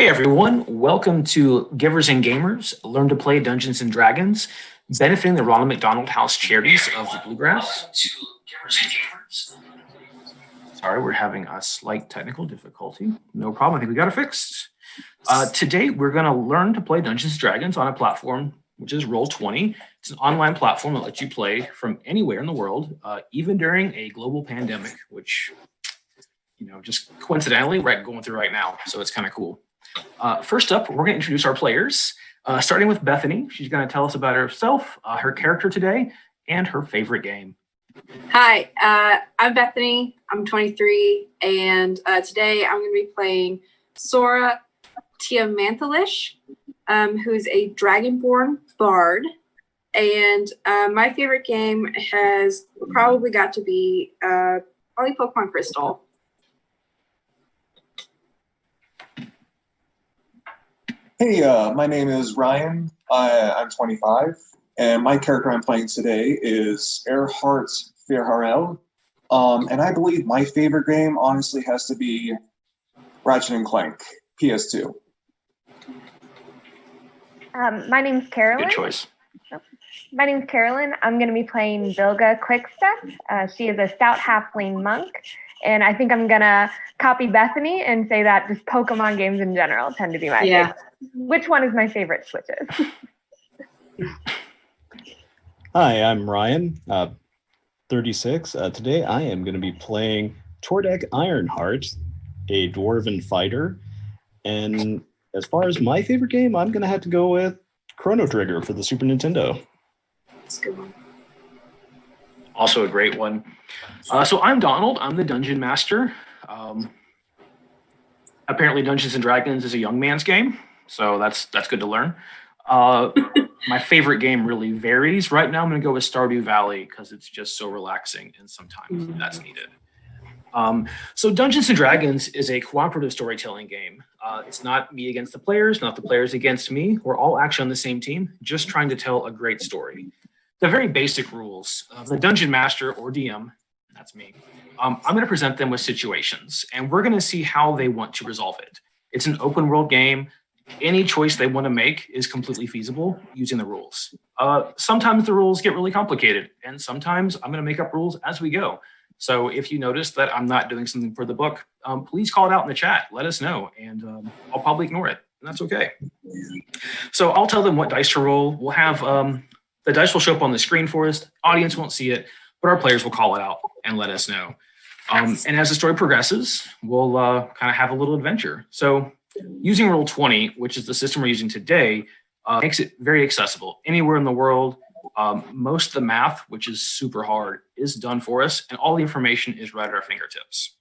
Hey everyone, welcome to Givers and Gamers, Learn to Play Dungeons and Dragons, benefiting the Ronald McDonald House Charities of the Bluegrass. Sorry, we're having a slight technical difficulty. No problem, I think we got it fixed. Today, we're going to learn to play Dungeons and Dragons on a platform which is Roll20. It's an online platform that lets you play from anywhere in the world, even during a global pandemic, which, just coincidentally, we're going through right now. So it's kind of cool. First up, we're going to introduce our players, starting with Bethany. She's going to tell us about herself, her character today, and her favorite game. Hi, I'm Bethany. I'm 23, and today I'm going to be playing Sora Tiamanthalish, who's a Dragonborn bard. And my favorite game has probably got to be probably Pokemon Crystal. Hey, my name is Ryan. I'm 25, and my character I'm playing today is Earhart Fairharel. And I believe my favorite game, honestly, has to be Ratchet and Clank, PS2. My name's Carolyn. Good choice. My name's Carolyn. I'm going to be playing Bilga Quickstep. She is a stout halfling monk. And I think I'm going to copy Bethany and say that just Pokemon games in general tend to be my favorite. Which one is my favorite switches? Hi, I'm Ryan, 36. Today I am going to be playing Tordek Ironheart, a dwarven fighter. And as far as my favorite game, I'm going to have to go with Chrono Trigger for the Super Nintendo. That's a good one. Also a great one. So I'm Donald. I'm the Dungeon Master. Apparently Dungeons and Dragons is a young man's game, so that's good to learn. My favorite game really varies. Right now I'm going to go with Stardew Valley because it's just so relaxing, and sometimes that's needed. So Dungeons and Dragons is a cooperative storytelling game. It's not me against the players, not the players against me. We're all actually on the same team, just trying to tell a great story. The very basic rules. The Dungeon Master, or DM, that's me, I'm going to present them with situations, and we're going to see how they want to resolve it. It's an open world game. Any choice they want to make is completely feasible using the rules. Sometimes the rules get really complicated, and sometimes I'm going to make up rules as we go. So if you notice that I'm not doing something for the book, please call it out in the chat. Let us know, and I'll probably ignore it, and that's okay. So I'll tell them what dice to roll. We'll have the dice will show up on the screen for us. Audience won't see it, but our players will call it out and let us know. And as the story progresses, we'll kind of have a little adventure. So using Roll20, which is the system we're using today, makes it very accessible. Anywhere in the world, most of the math, which is super hard, is done for us, and all the information is right at our fingertips.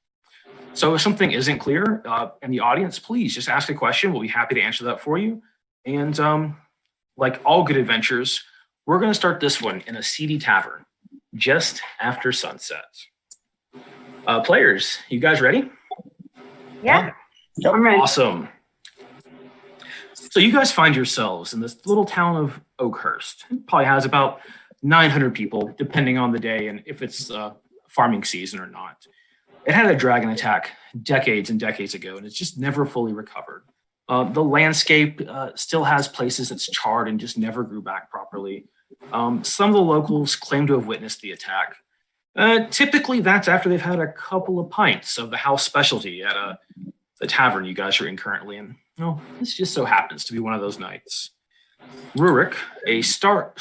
So if something isn't clear in the audience, please just ask a question. We'll be happy to answer that for you. And like all good adventures, we're going to start this one in a seedy tavern just after sunset. Players, you guys ready? Yeah. Yep. I'm ready. Awesome. So you guys find yourselves in this little town of Oakhurst. It probably has about 900 people, depending on the day and if it's farming season or not. It had a dragon attack decades and decades ago, and it's just never fully recovered. The landscape still has places that's charred and just never grew back properly. Some of the locals claim to have witnessed the attack. Typically, that's after they've had a couple of pints of the house specialty at the tavern you guys are in currently. And this just so happens to be one of those nights. Rurik, a stout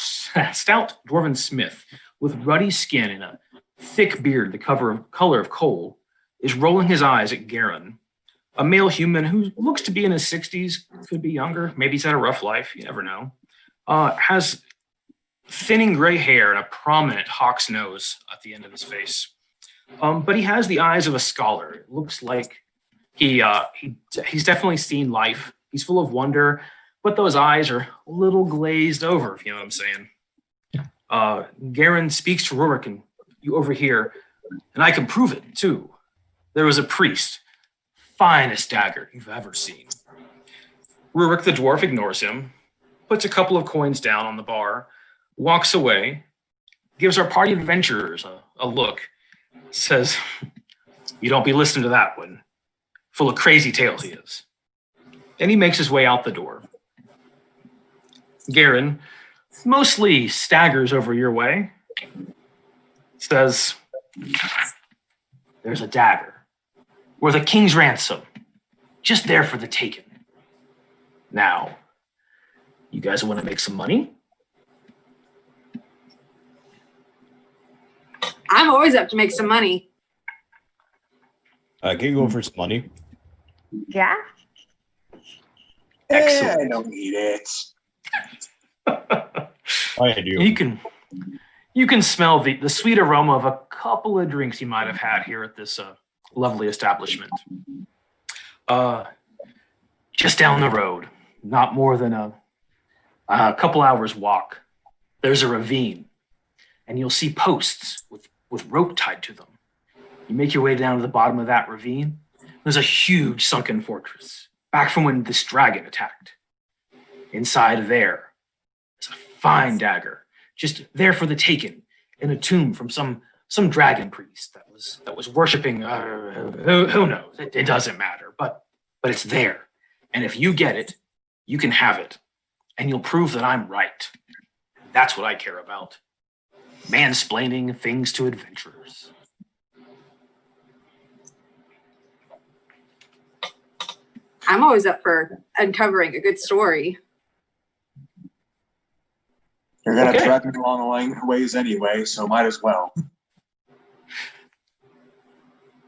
dwarven smith with ruddy skin and a thick beard the color of coal, is rolling his eyes at Garen, a male human who looks to be in his 60s, could be younger, maybe he's had a rough life, you never know. Has thinning gray hair and a prominent hawk's nose at the end of his face. But he has the eyes of a scholar. It looks like he's definitely seen life. He's full of wonder, but those eyes are a little glazed over, if you know what I'm saying. Garen speaks to Rurik, and you overhear, and I can prove it, too. There was a priest, finest dagger you've ever seen. Rurik the dwarf ignores him, puts a couple of coins down on the bar, walks away, gives our party of adventurers a look, says, "You don't be listening to that one. Full of crazy tales he is." and he makes his way out the door. Garen mostly staggers over your way, says, "There's a dagger worth a king's ransom, just there for the taking. Now, you guys want to make some money?" I'm always up to make some money. Can you go for some money? Yeah. Excellent. I don't need it. I do. You can smell the sweet aroma of a couple of drinks you might have had here at this lovely establishment. Just down the road, not more than a couple hours walk, there's a ravine, and you'll see posts with rope tied to them. You make your way down to the bottom of that ravine. There's a huge sunken fortress, back from when this dragon attacked. Inside there is a fine dagger, just there for the taking, in a tomb from some dragon priest that was worshiping. Who knows? It doesn't matter, but it's there. And if you get it, you can have it, and you'll prove that I'm right. That's what I care about. Mansplaining things to adventurers. I'm always up for uncovering a good story. You're gonna Okay. drag me along the ways anyway, so might as well.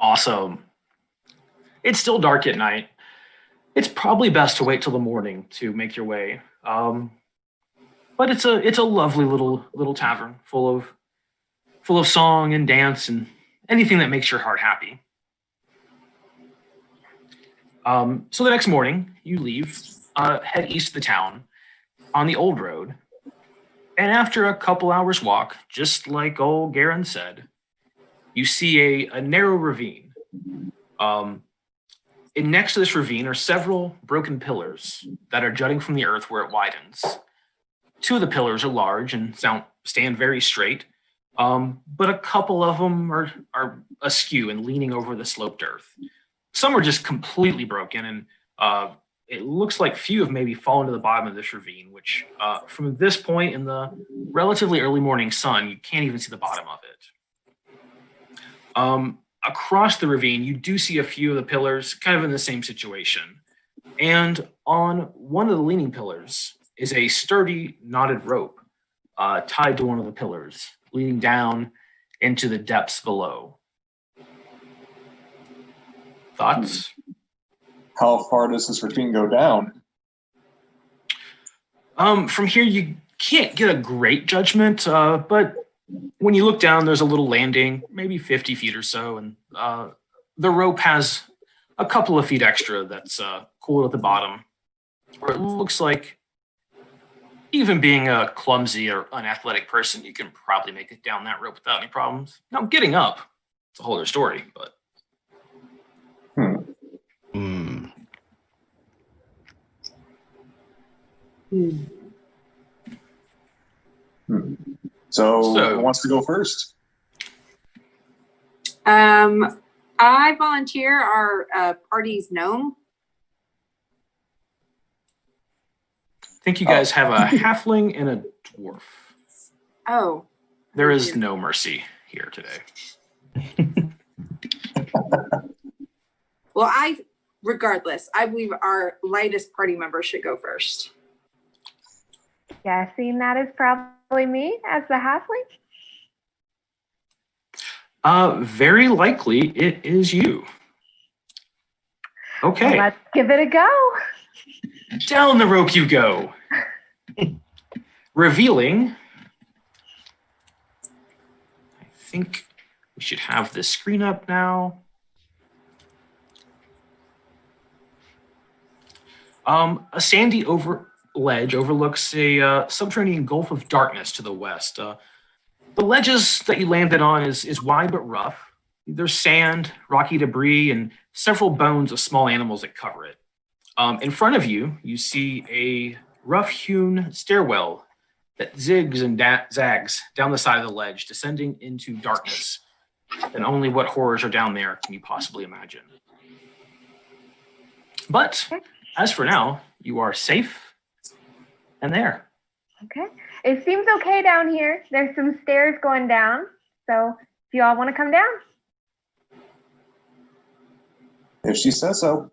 Awesome. It's still dark at night. It's probably best to wait till the morning to make your way. But it's a lovely little tavern full of song and dance and anything that makes your heart happy. So the next morning, you leave, head east of the town on the old road, and after a couple hours walk, just like old Garen said, you see a narrow ravine. And next to this ravine are several broken pillars that are jutting from the earth where it widens. Two of the pillars are large and stand very straight, but a couple of them are askew and leaning over the sloped earth. Some are just completely broken, and it looks like few have maybe fallen to the bottom of this ravine, which from this point in the relatively early morning sun, you can't even see the bottom of it. Across the ravine, you do see a few of the pillars kind of in the same situation. And on one of the leaning pillars is a sturdy knotted rope tied to one of the pillars, leading down into the depths below. Thoughts? How far does this ravine go down? From here, you can't get a great judgment, but when you look down, there's a little landing, maybe 50 feet or so, and the rope has a couple of feet extra that's cooled at the bottom. Or it looks like, even being a clumsy or unathletic person, you can probably make it down that rope without any problems. Now, getting up, it's a whole other story, but... So who wants to go first? I volunteer our party's gnome. I think you guys have a halfling and a dwarf. Oh. There is no mercy here today. Well, regardless, I believe our lightest party member should go first. Guessing that is probably me as the halfling. Very likely it is you. Okay. Well, let's give it a go. Down the rope you go. Revealing. I think we should have this screen up now. A sandy ledge overlooks a subterranean gulf of darkness to the west. The ledges that you landed on is wide but rough. There's sand, rocky debris, and several bones of small animals that cover it. In front of you, you see a rough-hewn stairwell that zigs and zags down the side of the ledge, descending into darkness. And only what horrors are down there can you possibly imagine. But as for now, you are safe and there. Okay. It seems okay down here. There's some stairs going down. So if you all want to come down. If she says so.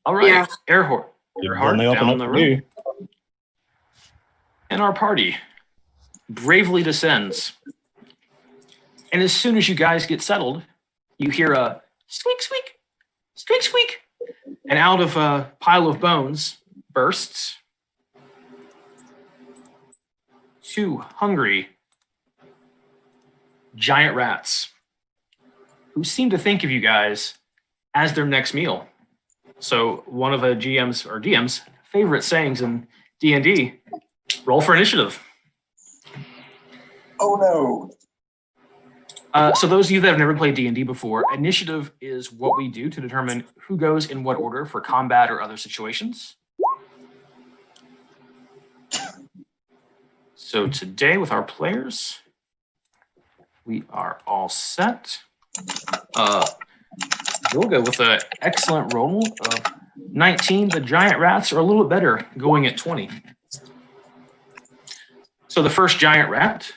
All right, Yeah. Earhart Only open down up the for room. me. And our party bravely descends. And as soon as you guys get settled, you hear a squeak, squeak, squeak, squeak. And out of a pile of bones bursts 2 hungry giant rats who seem to think of you guys as their next meal. So one of a GM's or DM's favorite sayings in D&D, roll for initiative. Oh no. So those of you that have never played D&D before, initiative is what we do to determine who goes in what order for combat or other situations. So today with our players, we are all set. We'll go with an excellent roll of 19. The giant rats are a little bit better, going at 20. So the first giant rat.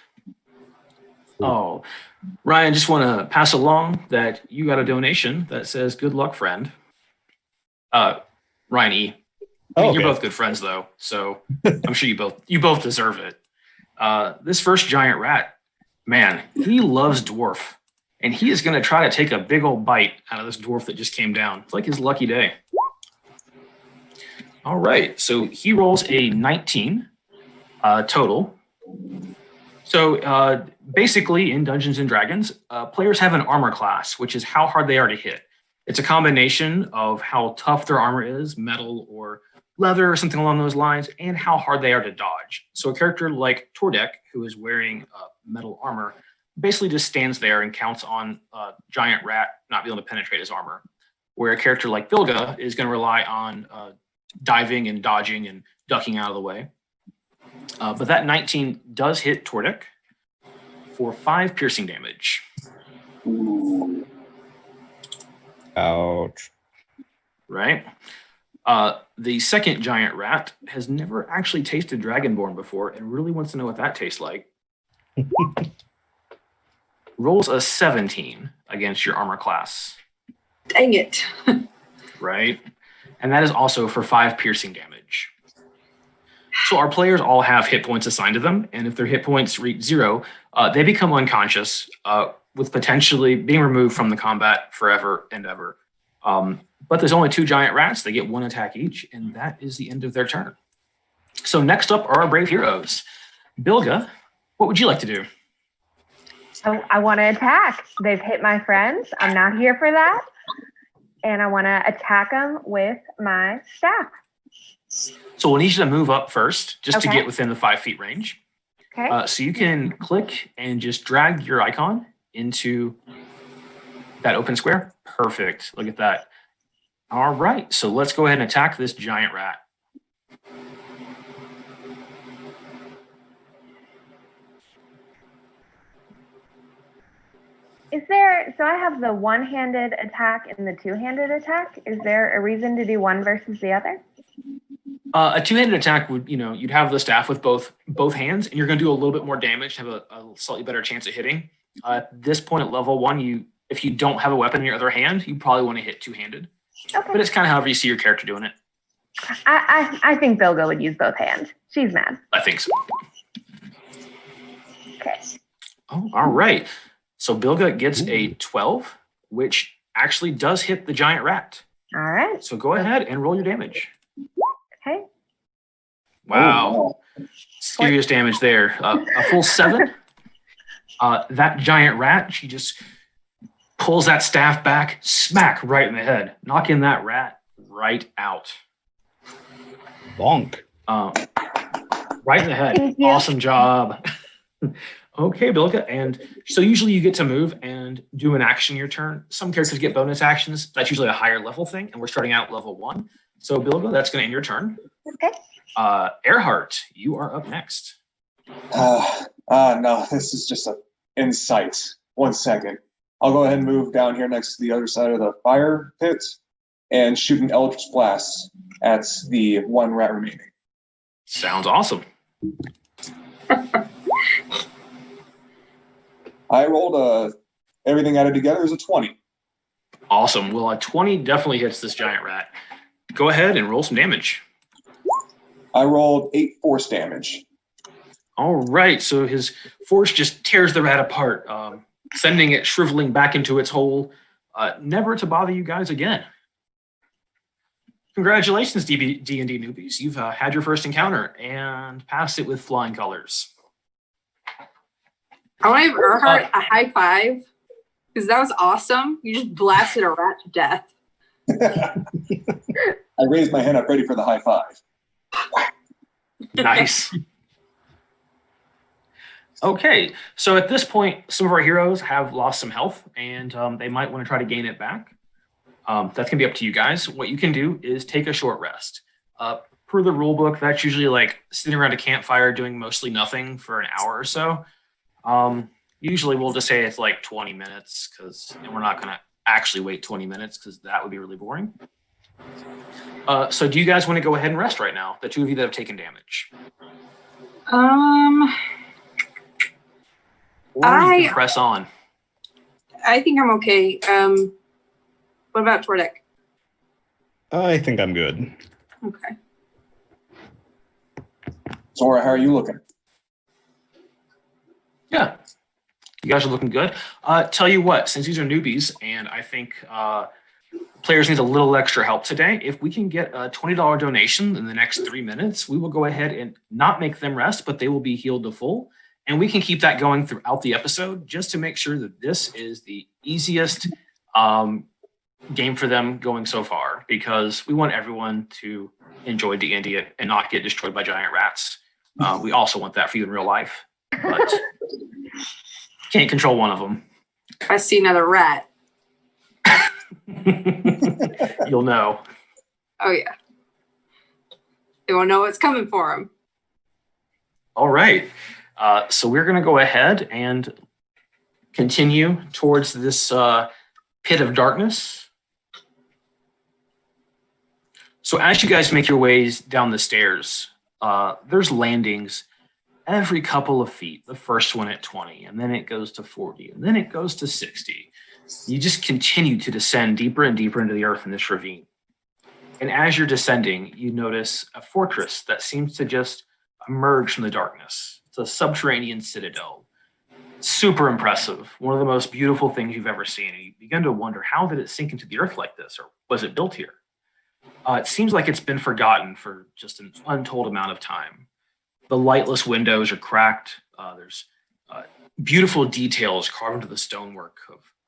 Oh, Ryan, just want to pass along that you got a donation that says "Good luck, friend." Ryan E. I mean, Okay. You're both good friends, though, so I'm sure you both deserve it. This first giant rat, man, he loves dwarf, and he is going to try to take a big old bite out of this dwarf that just came down. It's like his lucky day. All right, so he rolls a 19 total. So basically, in Dungeons and Dragons, players have an armor class, which is how hard they are to hit. It's a combination of how tough their armor is, metal or leather or something along those lines, and how hard they are to dodge. So a character like Tordek, who is wearing metal armor, basically just stands there and counts on a giant rat not being able to penetrate his armor. Where a character like Bilga is going to rely on diving and dodging and ducking out of the way. But that 19 does hit Tordek for 5 piercing damage. Ouch. Right? The second giant rat has never actually tasted Dragonborn before and really wants to know what that tastes like. Rolls a 17 against your armor class. Dang it. Right? And that is also for 5 piercing damage. So our players all have hit points assigned to them, and if their hit points reach 0, they become unconscious, with potentially being removed from the combat forever and ever. But there's only 2 giant rats. They get 1 attack each, and that is the end of their turn. So next up are our brave heroes. Bilga, what would you like to do? So I want to attack. They've hit my friends. I'm not here for that. And I want to attack them with my staff. So we'll need you to move up first, just to Okay. get within the 5 feet range. Okay. So you can click and just drag your icon into that open square. Perfect. Look at that. All right. So let's go ahead and attack this giant rat. Is there, so I have the one-handed attack and the two-handed attack. Is there a reason to do one versus the other? A 2-handed attack would, you'd have the staff with both hands, and you're going to do a little bit more damage, have a slightly better chance at hitting. At this point at level 1, if you don't have a weapon in your other hand, you probably want to hit 2-handed. Okay. But it's kind of however you see your character doing it. I think Bilga would use both hands. She's mad. I think so. Okay. Oh, all right. So Bilga gets a 12, which actually does hit the giant rat. All right. So go ahead and roll your damage. Okay. Wow. Serious damage there. A full 7. That giant rat, she just pulls that staff back, smack right in the head, knocking that rat right out. Bonk. Right in the head. Thank you. Awesome job. Okay, Bilga. And so usually you get to move and do an action your turn. Some characters get bonus actions. That's usually a higher level thing, and we're starting out level 1. So Bilga, that's going to end your turn. Okay. Earhart, you are up next. No, this is just an insight. 1 second. I'll go ahead and move down here next to the other side of the fire pit. and shoot an eldritch blast at the one rat remaining. Sounds awesome. I rolled everything added together is a 20. Awesome. Well, a 20 definitely hits this giant rat. Go ahead and roll some damage. I rolled 8 force damage. All right. So his force just tears the rat apart, sending it shriveling back into its hole, never to bother you guys again. Congratulations, D&D newbies. You've had your first encounter and passed it with flying colors. I want to give Erhard a high five because that was awesome. You just blasted a rat to death. I raised my hand up ready for the high five. Nice. Okay, so at this point, some of our heroes have lost some health, and they might want to try to gain it back. That's going to be up to you guys. What you can do is take a short rest. Per the rule book, that's usually like sitting around a campfire doing mostly nothing for an hour or so. Usually we'll just say it's like 20 minutes because we're not going to actually wait 20 minutes because that would be really boring. So do you guys want to go ahead and rest right now, the two of you that have taken damage? Or you can press on. I think I'm okay. What about Tordek? I think I'm good. Okay. Zora, how are you looking? Yeah, you guys are looking good. Tell you what, since these are newbies, and I think players need a little extra help today, if we can get a $20 donation in the next 3 minutes, we will go ahead and not make them rest, but they will be healed to full. And we can keep that going throughout the episode just to make sure that this is the easiest game for them going so far, because we want everyone to enjoy D&D and not get destroyed by giant rats. We also want that for you in real life, but can't control one of them. If I see another rat. You'll know. Oh, yeah. They won't know what's coming for them. All right. So we're going to go ahead and continue towards this pit of darkness. So as you guys make your ways down the stairs, there's landings every couple of feet. The first one at 20, and then it goes to 40, and then it goes to 60. You just continue to descend deeper and deeper into the earth in this ravine. And as you're descending, you notice a fortress that seems to just emerge from the darkness. It's a subterranean citadel. Super impressive. One of the most beautiful things you've ever seen. And you begin to wonder, how did it sink into the earth like this? Or was it built here? It seems like it's been forgotten for just an untold amount of time. The lightless windows are cracked. There's beautiful details carved into the stonework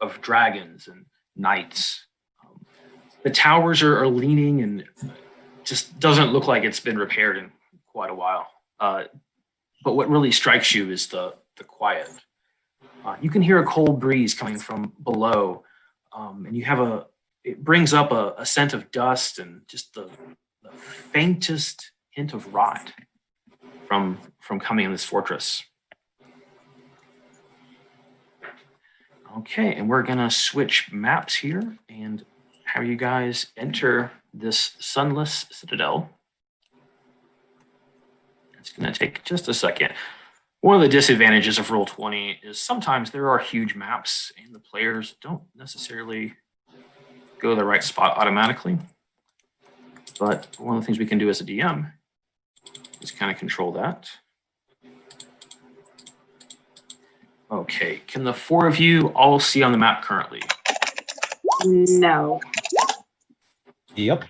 of dragons and knights. The towers are leaning and just doesn't look like it's been repaired in quite a while. But what really strikes you is the quiet. You can hear a cold breeze coming from below, and it brings up a scent of dust and just the faintest hint of rot from coming in this fortress. Okay, and we're gonna switch maps here and have you guys enter this sunless citadel. It's gonna take just a second. One of the disadvantages of Roll20 is sometimes there are huge maps and the players don't necessarily go to the right spot automatically. But one of the things we can do as a DM is kind of control that. Okay, can the four of you all see on the map currently? No. Yep.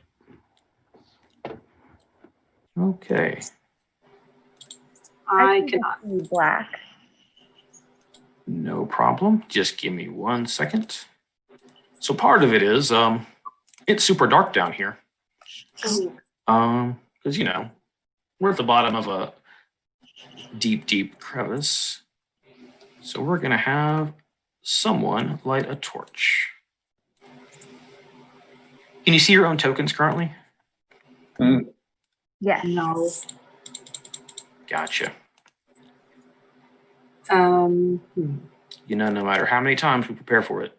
Okay. I can cannot. see black. No problem. Just give me 1 second. So part of it is it's super dark down here. Because we're at the bottom of a deep, deep crevice. So we're gonna have someone light a torch. Can you see your own tokens currently? Yes. No. Gotcha. No. No matter how many times we prepare for it,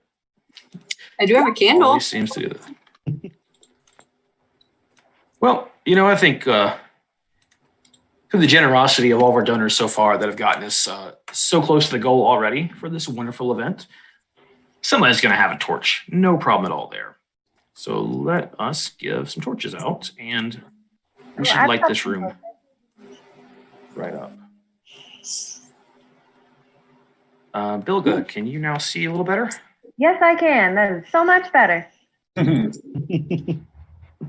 I do have a candle. always seems to do that. Well, I think through the generosity of all of our donors so far that have gotten us so close to the goal already for this wonderful event, somebody's going to have a torch. No problem at all there. So let us give some torches out, and we should light this room right up. Bilga, can you now see a little better? Yes, I can. That is so much better.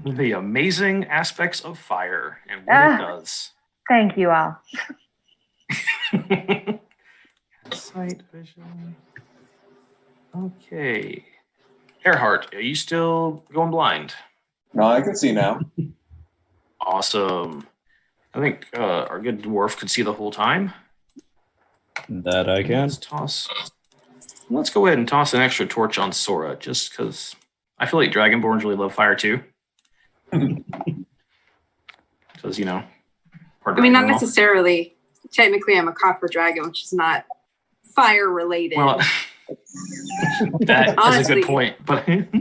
The amazing aspects of fire and what it does. Thank you all. Sight vision. Okay. Earhart, are you still going blind? No, I can see now. Awesome. I think our good dwarf could see the whole time. That I can. Let's go ahead and toss an extra torch on Sora, just because I feel like Dragonborns really love fire too. Because, not necessarily. Technically, I'm a copper dragon, which is not fire related. Well, that is a good point, but honestly,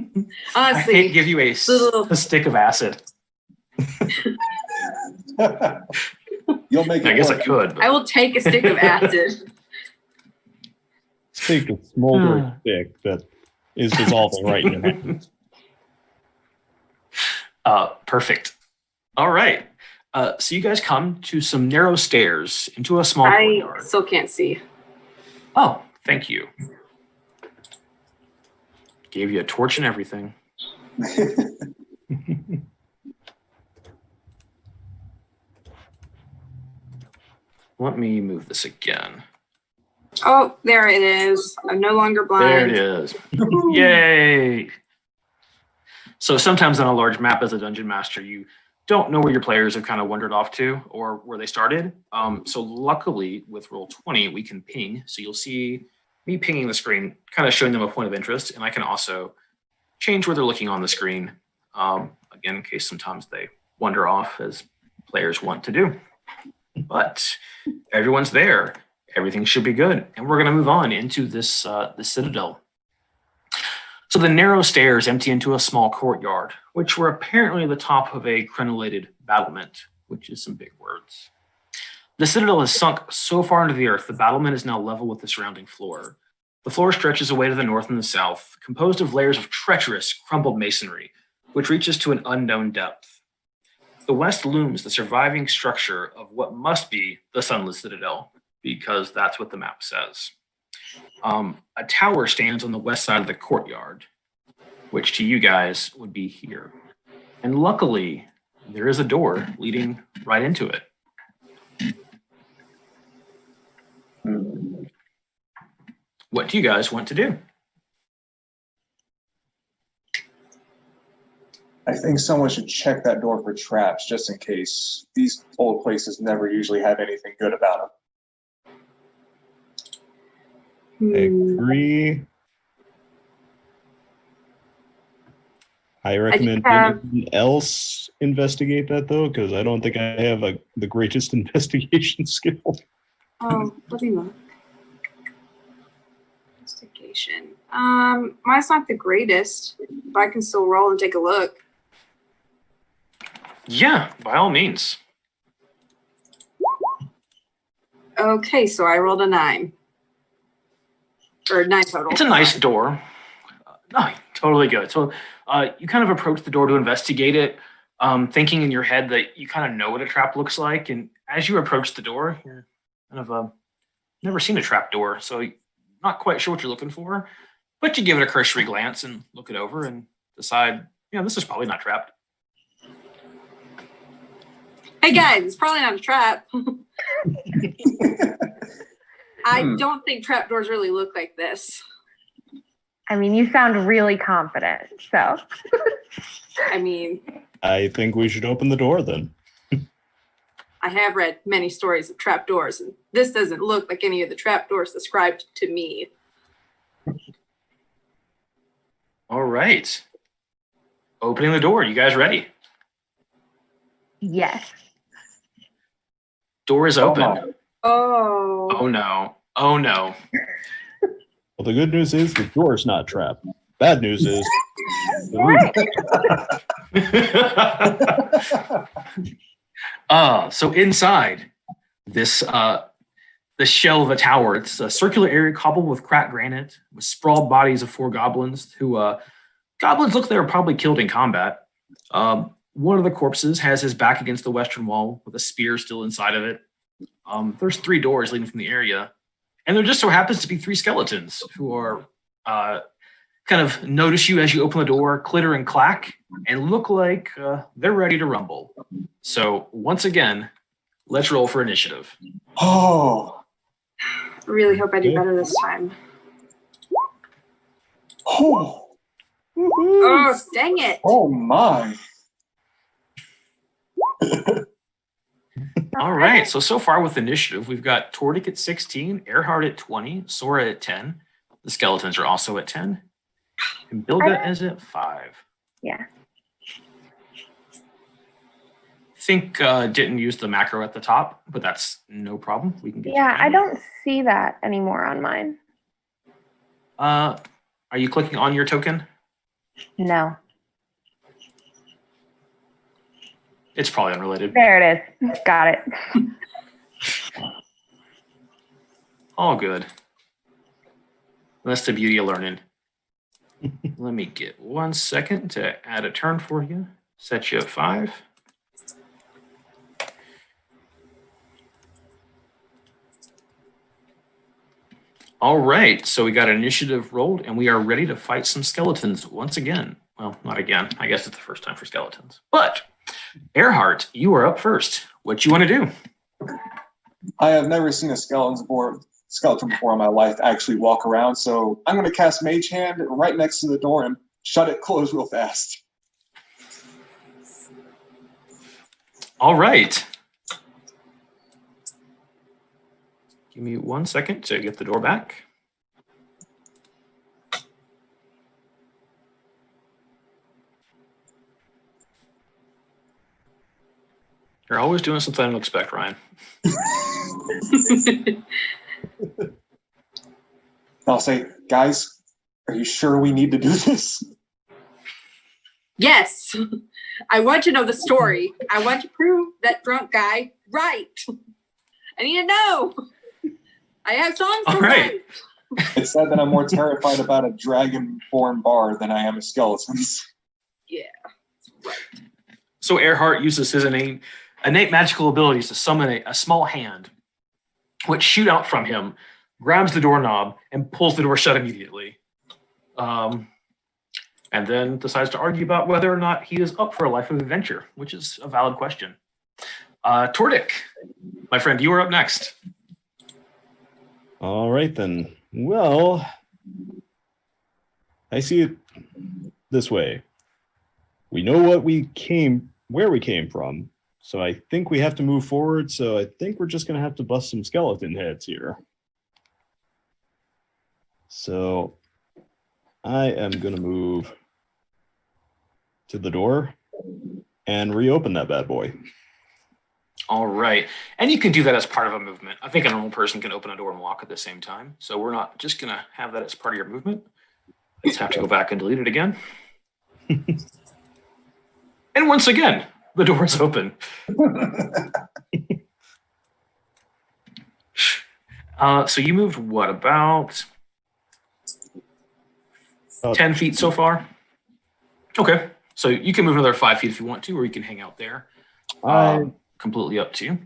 I can't give you a stick of acid. You'll make it I guess work. I could. But. I will take a stick of acid. Take a smoldering stick that is dissolving right in your hand. Perfect. All right. So you guys come to some narrow stairs into a small courtyard. I still can't see. Oh, thank you. Gave you a torch and everything. Let me move this again. Oh, there it is. I'm no longer blind. There it is. Yay. So sometimes on a large map as a dungeon master, you don't know where your players have kind of wandered off to or where they started. So luckily with Roll20, we can ping. So you'll see me pinging the screen, kind of showing them a point of interest. And I can also change where they're looking on the screen. Again, in case sometimes they wander off as players want to do. But everyone's there. Everything should be good. And we're going to move on into this the citadel. So the narrow stairs empty into a small courtyard, which were apparently the top of a crenellated battlement, which is some big words. The citadel has sunk so far into the earth, the battlement is now level with the surrounding floor. The floor stretches away to the north and the south, composed of layers of treacherous, crumbled masonry, which reaches to an unknown depth. The west looms the surviving structure of what must be the Sunless Citadel, because that's what the map says. A tower stands on the west side of the courtyard, which to you guys would be here. And luckily, there is a door leading right into it. What do you guys want to do? I think someone should check that door for traps just in case. These old places never usually have anything good about them. I agree. I recommend anyone else investigate that though, because I don't think I have the greatest investigation skill. Oh, let me look. Investigation. Mine's not the greatest, but I can still roll and take a look. Yeah, by all means. Okay, so I rolled a 9. Or 9 total. It's a nice door. No, totally good. So you kind of approach the door to investigate it, thinking in your head that you kind of know what a trap looks like. And as you approach the door, you're kind of never seen a trap door, so you're not quite sure what you're looking for. But you give it a cursory glance and look it over and decide, this is probably not trapped. Hey guys, it's probably not a trap. I don't think trapdoors really look like this. I mean, you sound really confident, so. I think we should open the door then. I have read many stories of trapdoors, and this doesn't look like any of the trapdoors described to me. All right. Opening the door. You guys ready? Yes. Door is open. Oh. Oh no. Oh no. Well, the good news is the door's not trapped. Bad news is Right. So inside this the shell of a tower, it's a circular area cobbled with cracked granite, with sprawled bodies of 4 goblins who goblins look they were probably killed in combat. One of the corpses has his back against the western wall with a spear still inside of it. There's 3 doors leading from the area, and there just so happens to be 3 skeletons who are kind of notice you as you open the door, clitter and clack, and look like they're ready to rumble. So once again, let's roll for initiative. Oh. I really hope I do better this time. Oh. Oh, dang it. Oh my. All right. So far with initiative, we've got Tordik at 16, Earhart at 20, Sora at 10. The skeletons are also at 10. And Bilga is at 5. Yeah. Think didn't use the macro at the top, but that's no problem. We can get Yeah, I don't see that anymore on mine. Are you clicking on your token? No. It's probably unrelated. There it is. Got it. All good. That's the beauty of learning. Let me get 1 second to add a turn for you. Set you at 5. All right, so we got an initiative rolled, and we are ready to fight some skeletons once again. Well, not again. I guess it's the first time for skeletons. But, Earhart, you are up first. What you want to do? I have never seen a skeleton before in my life actually walk around, so I'm going to cast Mage Hand right next to the door and shut it closed real fast. All right. Give me 1 second to get the door back. You're always doing something I don't expect, Ryan. I'll say, guys, are you sure we need to do this? Yes. I want to know the story. I want to prove that drunk guy right. I need to know. I have songs to write. It's said that I'm more terrified about a dragon-born bard than I am of skeletons. Yeah. Right. So Earhart uses his innate magical abilities to summon a small hand, which shoot out from him, grabs the doorknob, and pulls the door shut immediately. And then decides to argue about whether or not he is up for a life of adventure, which is a valid question. Tordik, my friend, you are up next. All right, then. Well, I see it this way. We know where we came from, so I think we have to move forward, so I think we're just going to have to bust some skeleton heads here. So I am going to move to the door and reopen that bad boy. All right. And you can do that as part of a movement. I think a normal person can open a door and walk at the same time. So we're not just going to have that as part of your movement. Let's have to go back and delete it again. And once again, the door is open. So you moved what, about 10 feet so far? Okay. So you can move another 5 feet if you want to, or you can hang out there. Completely up to you.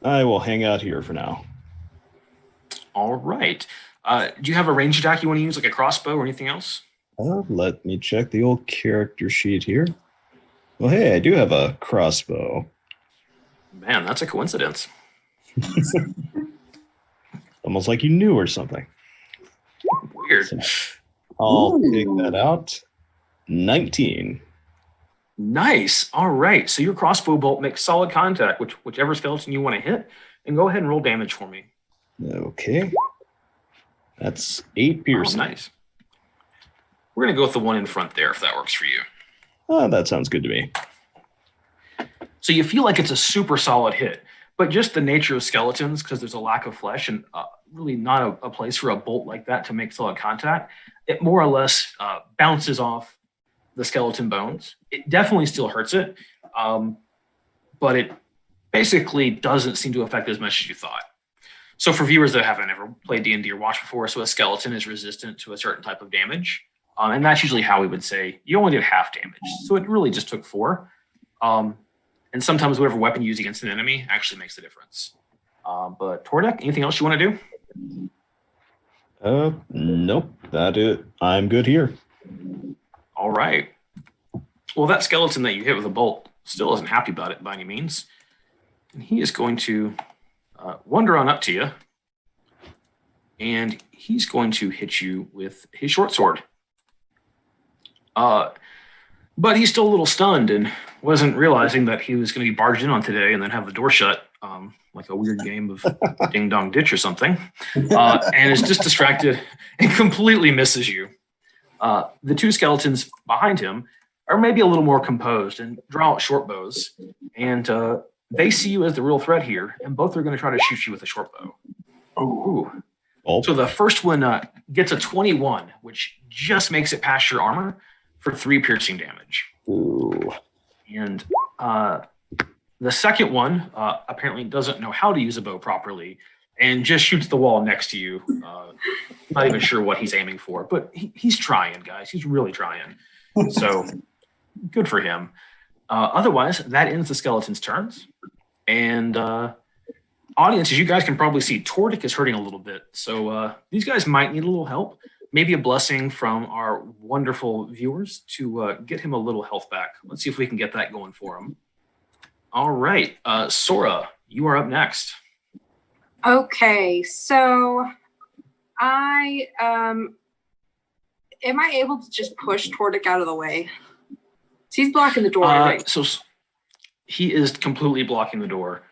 I will hang out here for now. All right. Do you have a range attack you want to use, like a crossbow or anything else? Let me check the old character sheet here. Well, hey, I do have a crossbow. Man, that's a coincidence. Almost like you knew or something. Weird. So I'll take that out. 19. Nice. All right. So your crossbow bolt makes solid contact, whichever skeleton you want to hit, and go ahead and roll damage for me. Okay. That's 8 piercing. Oh, nice. We're going to go with the one in front there, if that works for you. That sounds good to me. So you feel like it's a super solid hit, but just the nature of skeletons, because there's a lack of flesh, and really not a place for a bolt like that to make solid contact. It more or less bounces off the skeleton bones. It definitely still hurts it, but it basically doesn't seem to affect as much as you thought. So for viewers that haven't ever played D&D or watched before, so a skeleton is resistant to a certain type of damage. And that's usually how we would say you only did half damage. So it really just took 4. And sometimes whatever weapon you use against an enemy actually makes the difference. But Tordek, anything else you want to do? Nope. That it. I'm good here. All right. Well, that skeleton that you hit with a bolt still isn't happy about it by any means. And he is going to wander on up to you. And he's going to hit you with his short sword. But he's still a little stunned and wasn't realizing that he was going to be barged in on today and then have the door shut, like a weird game of Ding Dong Ditch or something, and is just distracted and completely misses you. The 2 skeletons behind him are maybe a little more composed and draw out short bows, and they see you as the real threat here, and both are going to try to shoot you with a short bow. Ooh. Oh. So the first one gets a 21, which just makes it past your armor for 3 piercing damage. Ooh. And the second one apparently doesn't know how to use a bow properly and just shoots the wall next to you. Not even sure what he's aiming for, but he's trying, guys. He's really trying. So good for him. Otherwise, that ends the skeleton's turns. And audience, as you guys can probably see, Tordik is hurting a little bit. So these guys might need a little help. Maybe a blessing from our wonderful viewers to get him a little health back. Let's see if we can get that going for him. All right. Sora, you are up next. Okay, so I am I able to just push Tordik out of the way? He's blocking the door, right? So he is completely blocking the door.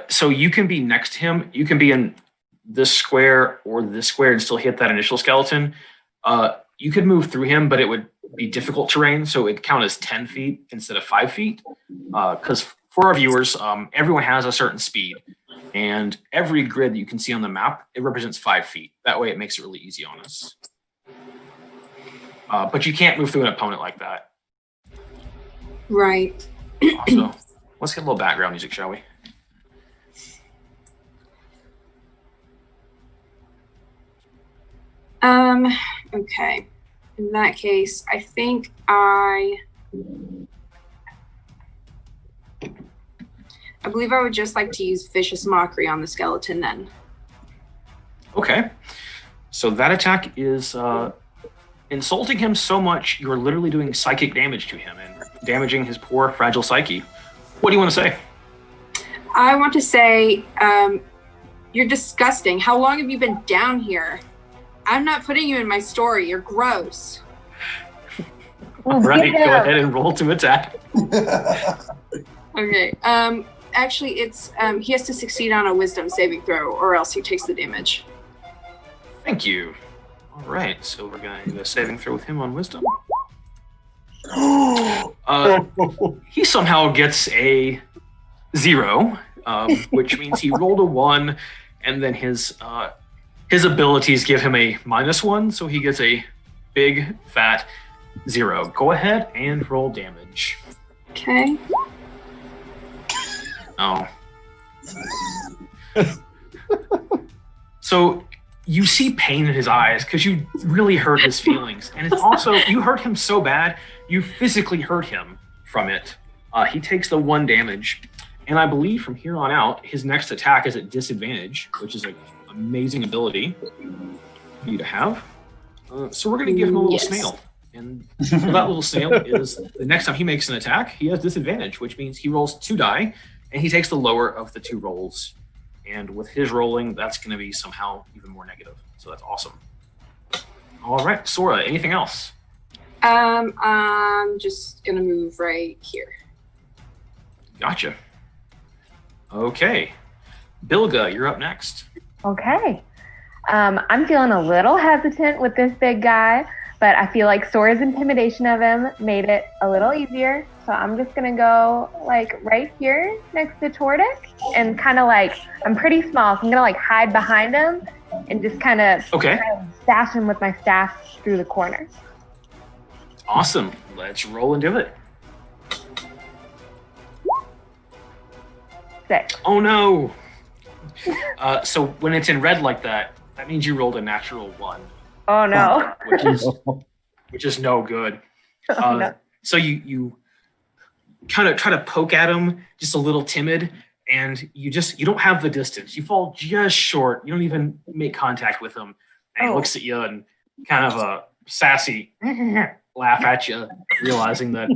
So you can be next to him. You can be in this square or this square and still hit that initial skeleton. You could move through him, but it would be difficult terrain, so it'd count as 10 feet instead of 5 feet. Because for our viewers, everyone has a certain speed, and every grid that you can see on the map, it represents 5 feet. That way it makes it really easy on us. But you can't move through an opponent like that. Right. So let's get a little background music, shall we? Okay. In that case, I think I believe I would just like to use Vicious Mockery on the skeleton then. Okay. So that attack is insulting him so much, you're literally doing psychic damage to him and damaging his poor, fragile psyche. What do you want to say? I want to say, you're disgusting. How long have you been down here? I'm not putting you in my story. You're gross. All right, go ahead and roll to attack. Okay. Actually, it's he has to succeed on a wisdom saving throw, or else he takes the damage. Thank you. All right, so we're going to do a saving throw with him on wisdom. He somehow gets a 0, which means he rolled a 1, and then his abilities give him a -1, so he gets a big fat 0. Go ahead and roll damage. Okay. Oh. So you see pain in his eyes because you really hurt his feelings. And it's also, you hurt him so bad, you physically hurt him from it. He takes the 1 damage. And I believe from here on out, his next attack is at disadvantage, which is an amazing ability for you to have. So we're going to give him a little snail. And that little snail is the next time he makes an attack, he has disadvantage, which means he rolls 2 die, and he takes the lower of the 2 rolls. And with his rolling, that's going to be somehow even more negative. So that's awesome. All right, Sora, anything else? I'm just going to move right here. Gotcha. Okay. Bilga, you're up next. Okay. I'm feeling a little hesitant with this big guy, but I feel like Sora's intimidation of him made it a little easier. So so I'm just gonna go like right here next to Tordic and kind of like, I'm pretty small, so I'm gonna like hide behind him and just kind of stash him with my staff through the corner. Awesome. Let's roll and do it. 6. Oh no. So when it's in red like that, that means you rolled a natural 1. Oh no. which is no good. No. So you kind of try to poke at him, just a little timid, and you don't have the distance. You fall just short. You don't even make contact with him. And he looks at you and kind of a sassy laugh at you, realizing that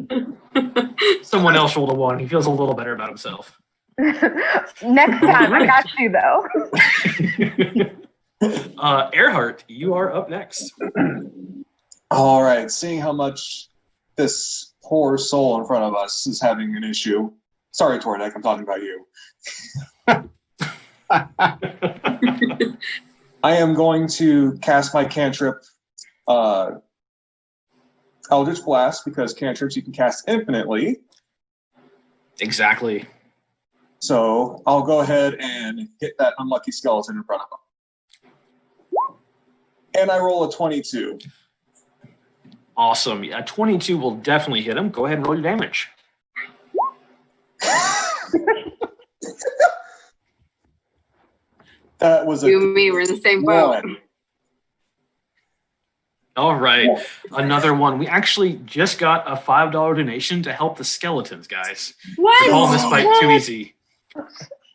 someone else rolled a 1. He feels a little better about himself. Next time, I got you though. Earhart, you are up next. All right, seeing how much this poor soul in front of us is having an issue. Sorry, Tordak, I'm talking about you. I am going to cast my cantrip, Eldritch Blast, because cantrips you can cast infinitely. Exactly. So I'll go ahead and hit that unlucky skeleton in front of him. And I roll a 22. Awesome. A 22 will definitely hit him. Go ahead and roll your damage. That was you and me were in the same boat. All right. Another one. We actually just got a $5 donation to help the skeletons, guys. What? We're calling this fight too easy.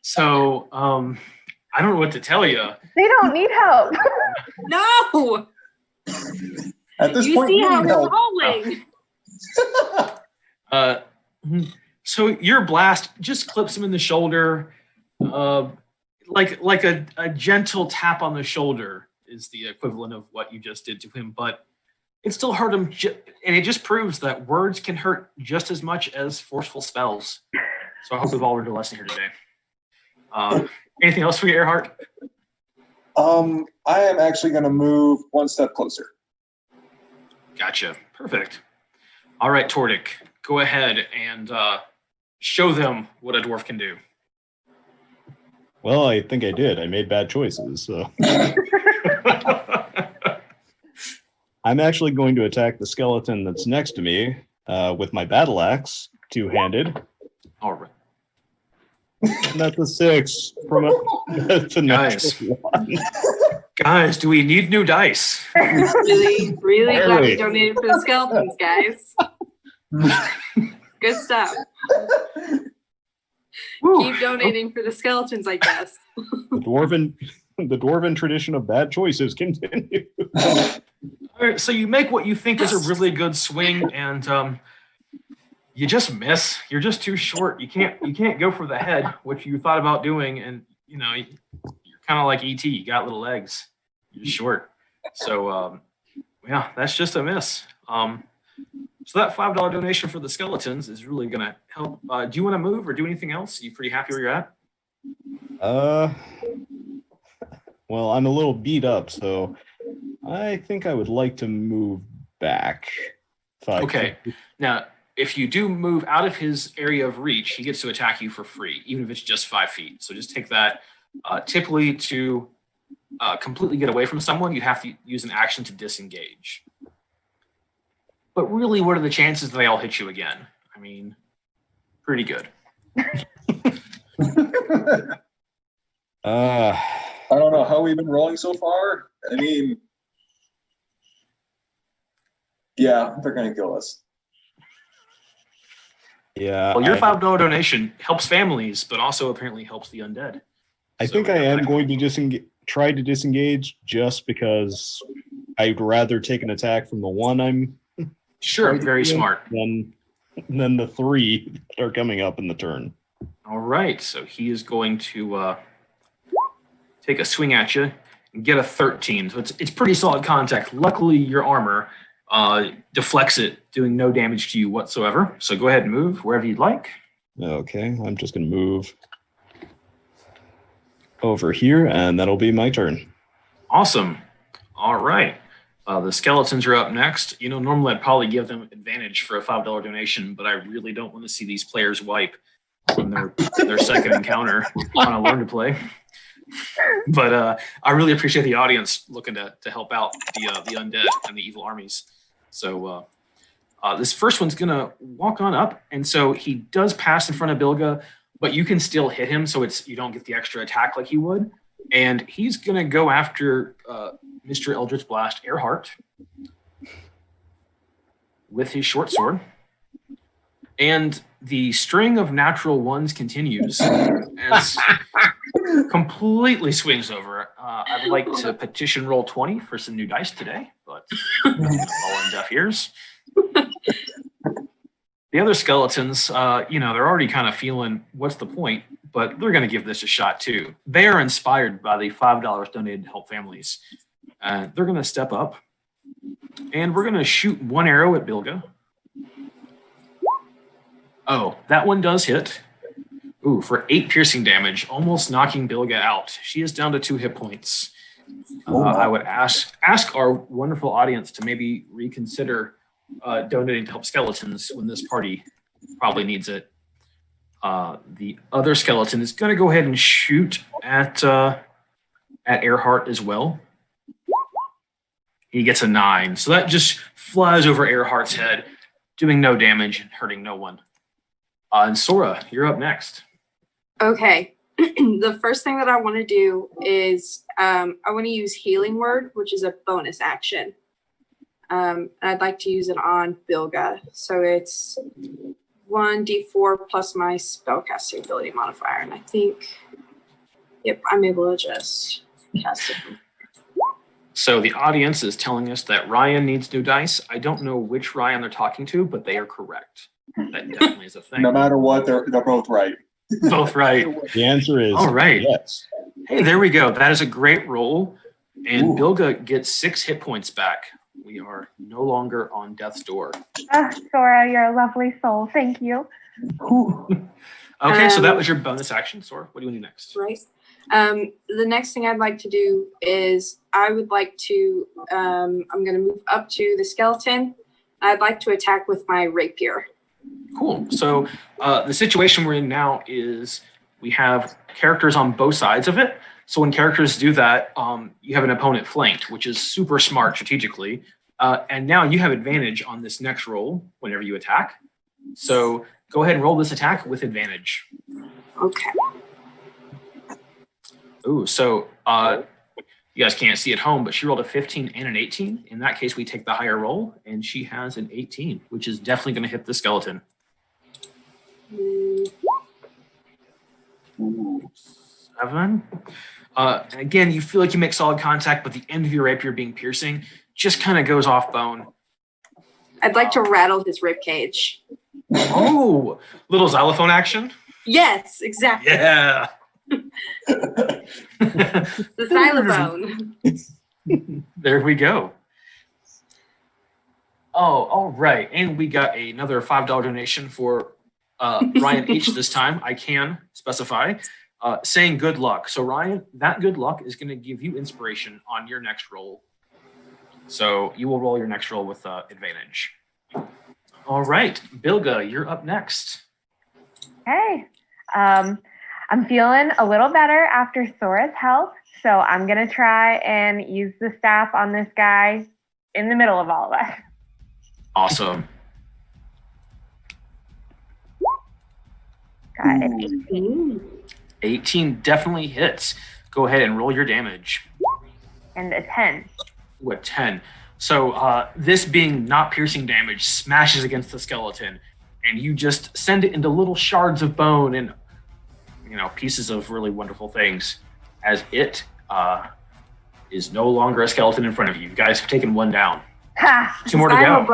So, I don't know what to tell you. They don't need help. No. At this you point, see how help. we're rolling. So your blast just clips him in the shoulder, like a gentle tap on the shoulder is the equivalent of what you just did to him, but it still hurt him, and it just proves that words can hurt just as much as forceful spells. So I hope we've all learned a lesson here today. Anything else for you, Earhart? I am actually going to move one step closer. Gotcha. Perfect. All right, Tordic, go ahead and show them what a dwarf can do. Well, I think I did. I made bad choices, so. I'm actually going to attack the skeleton that's next to me with my battle axe, two-handed. All right. And that's a 6 from that's a natural 1. Guys, do we need new dice? Really glad we donated for the skeletons, guys. Good stuff. Keep donating for the skeletons, I guess. The dwarven tradition of bad choices continues. All right, so you make what you think is a really good swing, and you just miss. You're just too short. You can't go for the head, which you thought about doing, and you're kind of like ET. You got little legs. You're short. So yeah, that's just a miss. So that $5 donation for the skeletons is really gonna help. Do you want to move or do anything else? Are you pretty happy where you're at? Well, I'm a little beat up, so I think I would like to move back. Okay. Now, if you do move out of his area of reach, he gets to attack you for free, even if it's just 5 feet. So just take that. Typically, to completely get away from someone, you have to use an action to disengage. But really, what are the chances that they all hit you again? I mean, pretty good. I don't know how we've been rolling so far. I mean, yeah, they're going to kill us. Yeah. Well, your $5 donation helps families, but also apparently helps the undead. I think I am going to try to disengage just because I'd rather take an attack from the one I'm sure, very smart. Than the 3 that are coming up in the turn. All right, so he is going to take a swing at you and get a 13. So it's pretty solid contact. Luckily, your armor deflects it, doing no damage to you whatsoever. So go ahead and move wherever you'd like. Okay, I'm just going to move over here, and that'll be my turn. Awesome. All right. The skeletons are up next. Normally I'd probably give them advantage for a $5 donation, but I really don't want to see these players wipe on their second encounter on a learn to play. But I really appreciate the audience looking to help out the undead and the evil armies. So this first one's gonna walk on up, and so he does pass in front of Bilga, but you can still hit him, so you don't get the extra attack like he would. And he's gonna go after Mr. Eldritch Blast Earhart with his short sword. And the string of natural ones continues as completely swings over. I'd like to petition roll 20 for some new dice today, but all in deaf ears. The other skeletons, they're already kind of feeling what's the point, but they're going to give this a shot too. They are inspired by the $5 donated to help families. They're going to step up, and we're going to shoot one arrow at Bilga. Oh, that one does hit. Ooh, for 8 piercing damage, almost knocking Bilga out. She is down to 2 hit points. I would ask our wonderful audience to maybe reconsider donating to help skeletons when this party probably needs it. The other skeleton is going to go ahead and shoot at Earhart as well. He gets a 9, so that just flies over Earhart's head, doing no damage and hurting no one. And Sora, you're up next. Okay. The first thing that I want to do is I want to use Healing Word, which is a bonus action. And I'd like to use it on Bilga. So it's 1d4 plus my spellcasting ability modifier. And I think, yep, I'm able to just cast it. So the audience is telling us that Ryan needs new dice. I don't know which Ryan they're talking to, but they are correct. That definitely is a thing. No matter what, they're both right. Both right. The answer is all right. Yes. Hey, there we go. That is a great roll. And Bilga gets 6 hit points back. We are no longer on death's door. Sora, you're a lovely soul. Thank you. Okay, so that was your bonus action, Sora. What do you want to do next? Right. The next thing I'd like to do is I would like to, I'm going to move up to the skeleton. I'd like to attack with my rapier. Cool. So the situation we're in now is we have characters on both sides of it. So when characters do that, you have an opponent flanked, which is super smart strategically. And now you have advantage on this next roll whenever you attack. So go ahead and roll this attack with advantage. Okay. Ooh, so you guys can't see at home, but she rolled a 15 and an 18. In that case, we take the higher roll, and she has an 18, which is definitely going to hit the skeleton. 7. Again, you feel like you make solid contact, but the end of your rapier being piercing just kind of goes off bone. I'd like to rattle his rib cage. Oh, little xylophone action? Yes, exactly. Yeah. The xylophone. There we go. Oh, all right. And we got another $5 donation for Ryan H this time. I can specify. Saying good luck. So Ryan, that good luck is going to give you inspiration on your next roll. So you will roll your next roll with advantage. All right, Bilga, you're up next. Hey, I'm feeling a little better after Sora's help, so I'm going to try and use the staff on this guy in the middle of all of us. Awesome. Got it. 18. 18 definitely hits. Go ahead and roll your damage. And a 10. Ooh, a 10. So this being not piercing damage smashes against the skeleton, and you just send it into little shards of bone and pieces of really wonderful things as it is no longer a skeleton in front of you. You guys have taken one down. Ha! 2 more to go.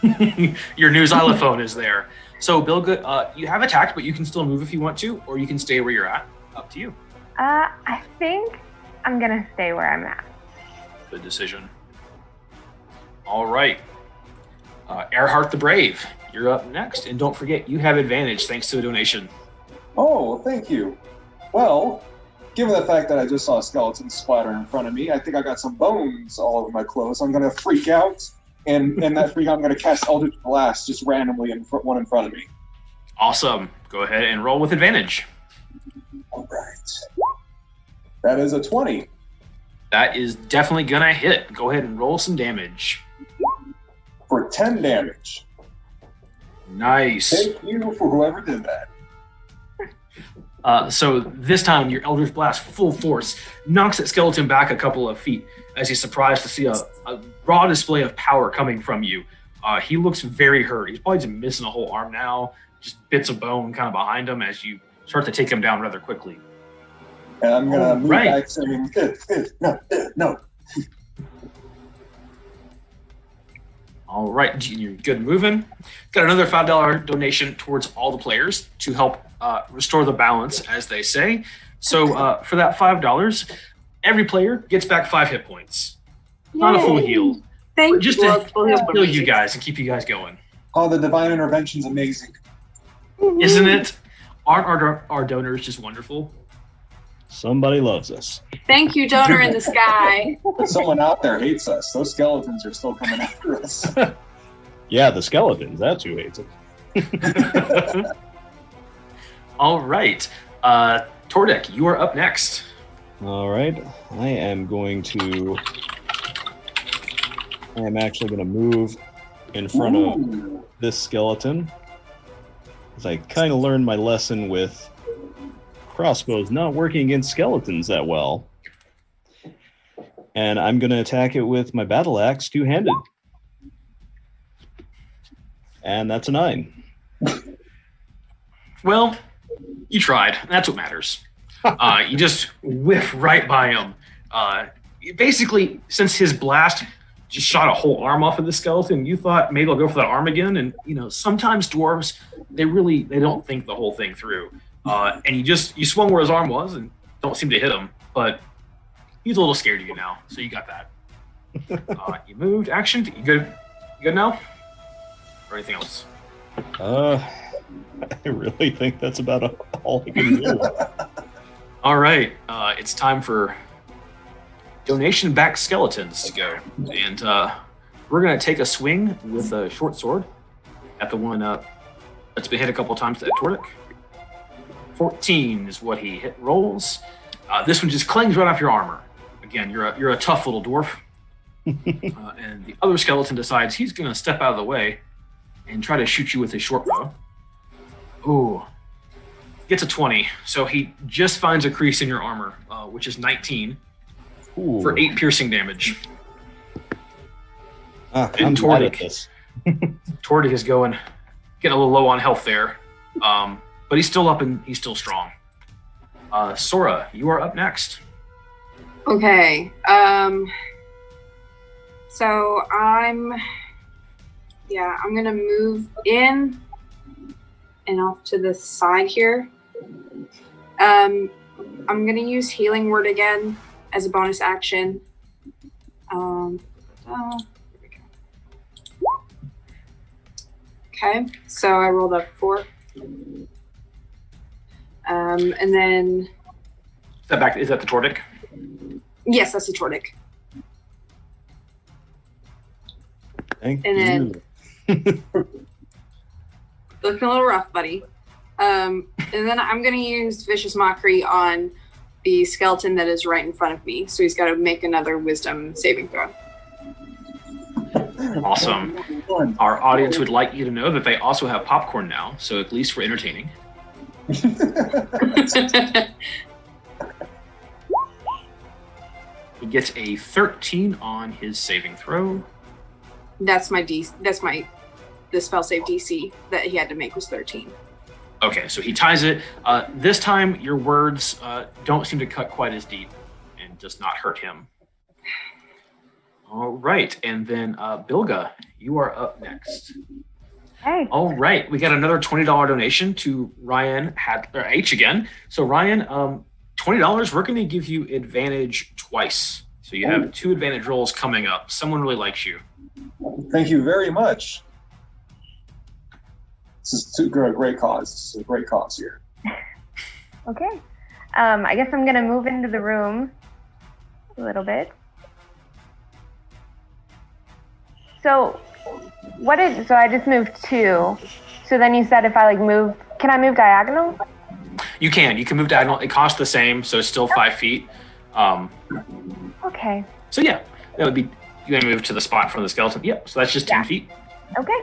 Xylophone. Your new xylophone is there. So Bilga, you have attacked, but you can still move if you want to, or you can stay where you're at. Up to you. I think I'm going to stay where I'm at. Good decision. All right. Earhart the Brave, you're up next. And don't forget, you have advantage thanks to a donation. Oh, thank you. Well, given the fact that I just saw a skeleton splatter in front of me, I think I got some bones all over my clothes. I'm going to freak out, and in that freak out, I'm going to cast Eldritch Blast just randomly one in front of me. Awesome. Go ahead and roll with advantage. All right. That is a 20. That is definitely going to hit. Go ahead and roll some damage. For 10 damage. Nice. Thank you for whoever did that. So this time, your Eldritch Blast full force knocks that skeleton back a couple of feet as he's surprised to see a raw display of power coming from you. He looks very hurt. He's probably just missing a whole arm now, just bits of bone kind of behind him as you start to take him down rather quickly. And I'm going to move back saying, no. All right, you're good moving. Got another $5 donation towards all the players to help restore the balance, as they say. So for that $5, every player gets back 5 hit points. Not a full heal. Thank you. Just to heal you guys and keep you guys going. Oh, the divine intervention's amazing. Isn't it? Aren't our donors just wonderful? Somebody loves us. Thank you, donor in the sky. Someone out there hates us. Those skeletons are still coming after us. Yeah, the skeletons. That's who hates it. All right. Tordek, you are up next. All right. I am actually going to move in front of this skeleton. Because I kind of learned my lesson with crossbows not working against skeletons that well. And I'm going to attack it with my battle axe two-handed. And that's a 9. Well, you tried. That's what matters. You just whiff right by him. Basically, since his blast just shot a whole arm off of the skeleton, you thought maybe I'll go for that arm again. And sometimes dwarves, they don't think the whole thing through. And you swung where his arm was and don't seem to hit him, but he's a little scared of you now, so you got that. You moved. Action. You good now? Or anything else? I really think that's about all I can do. All right. It's time for donation-backed skeletons to go. And we're going to take a swing with a short sword at the one that's been hit a couple times at Tordic. 14 is what he rolls. This one just clings right off your armor. Again, you're a tough little dwarf. And the other skeleton decides he's going to step out of the way and try to shoot you with his short bow. Ooh. Gets a 20. So he just finds a crease in your armor, which is 19 for 8 piercing damage. I'm bad at this. Tordic is getting a little low on health there. But he's still up and he's still strong. Sora, you are up next. Okay. So I'm gonna move in and off to the side here. I'm gonna use Healing Word again as a bonus action. Here we go. Okay, so I rolled up 4. And then... Is that the Tordic? Yes, that's the Tordic. Thank and you. Then... Looking a little rough, buddy. And then I'm going to use Vicious Mockery on the skeleton that is right in front of me. So he's got to make another wisdom saving throw. Awesome. Our audience would like you to know that they also have popcorn now, so at least we're entertaining. He gets a 13 on his saving throw. That's the spell save DC that he had to make was 13. Okay, so he ties it. This time, your words don't seem to cut quite as deep and does not hurt him. All right, and then Bilga, you are up next. Hey. All right, we got another $20 donation to Ryan H again. So Ryan, $20, we're going to give you advantage twice. So you have 2 advantage rolls coming up. Someone really likes you. Thank you very much. This is a great cause. This is a great cause here. Okay. I guess I'm gonna move into the room a little bit. So so I just moved 2. So then you said if I move, can I move diagonal? You can move diagonal. It costs the same, so it's still 5 feet. Okay. So yeah, that would be, you're gonna move to the spot from the skeleton. Yep, so that's just 10 feet. Okay.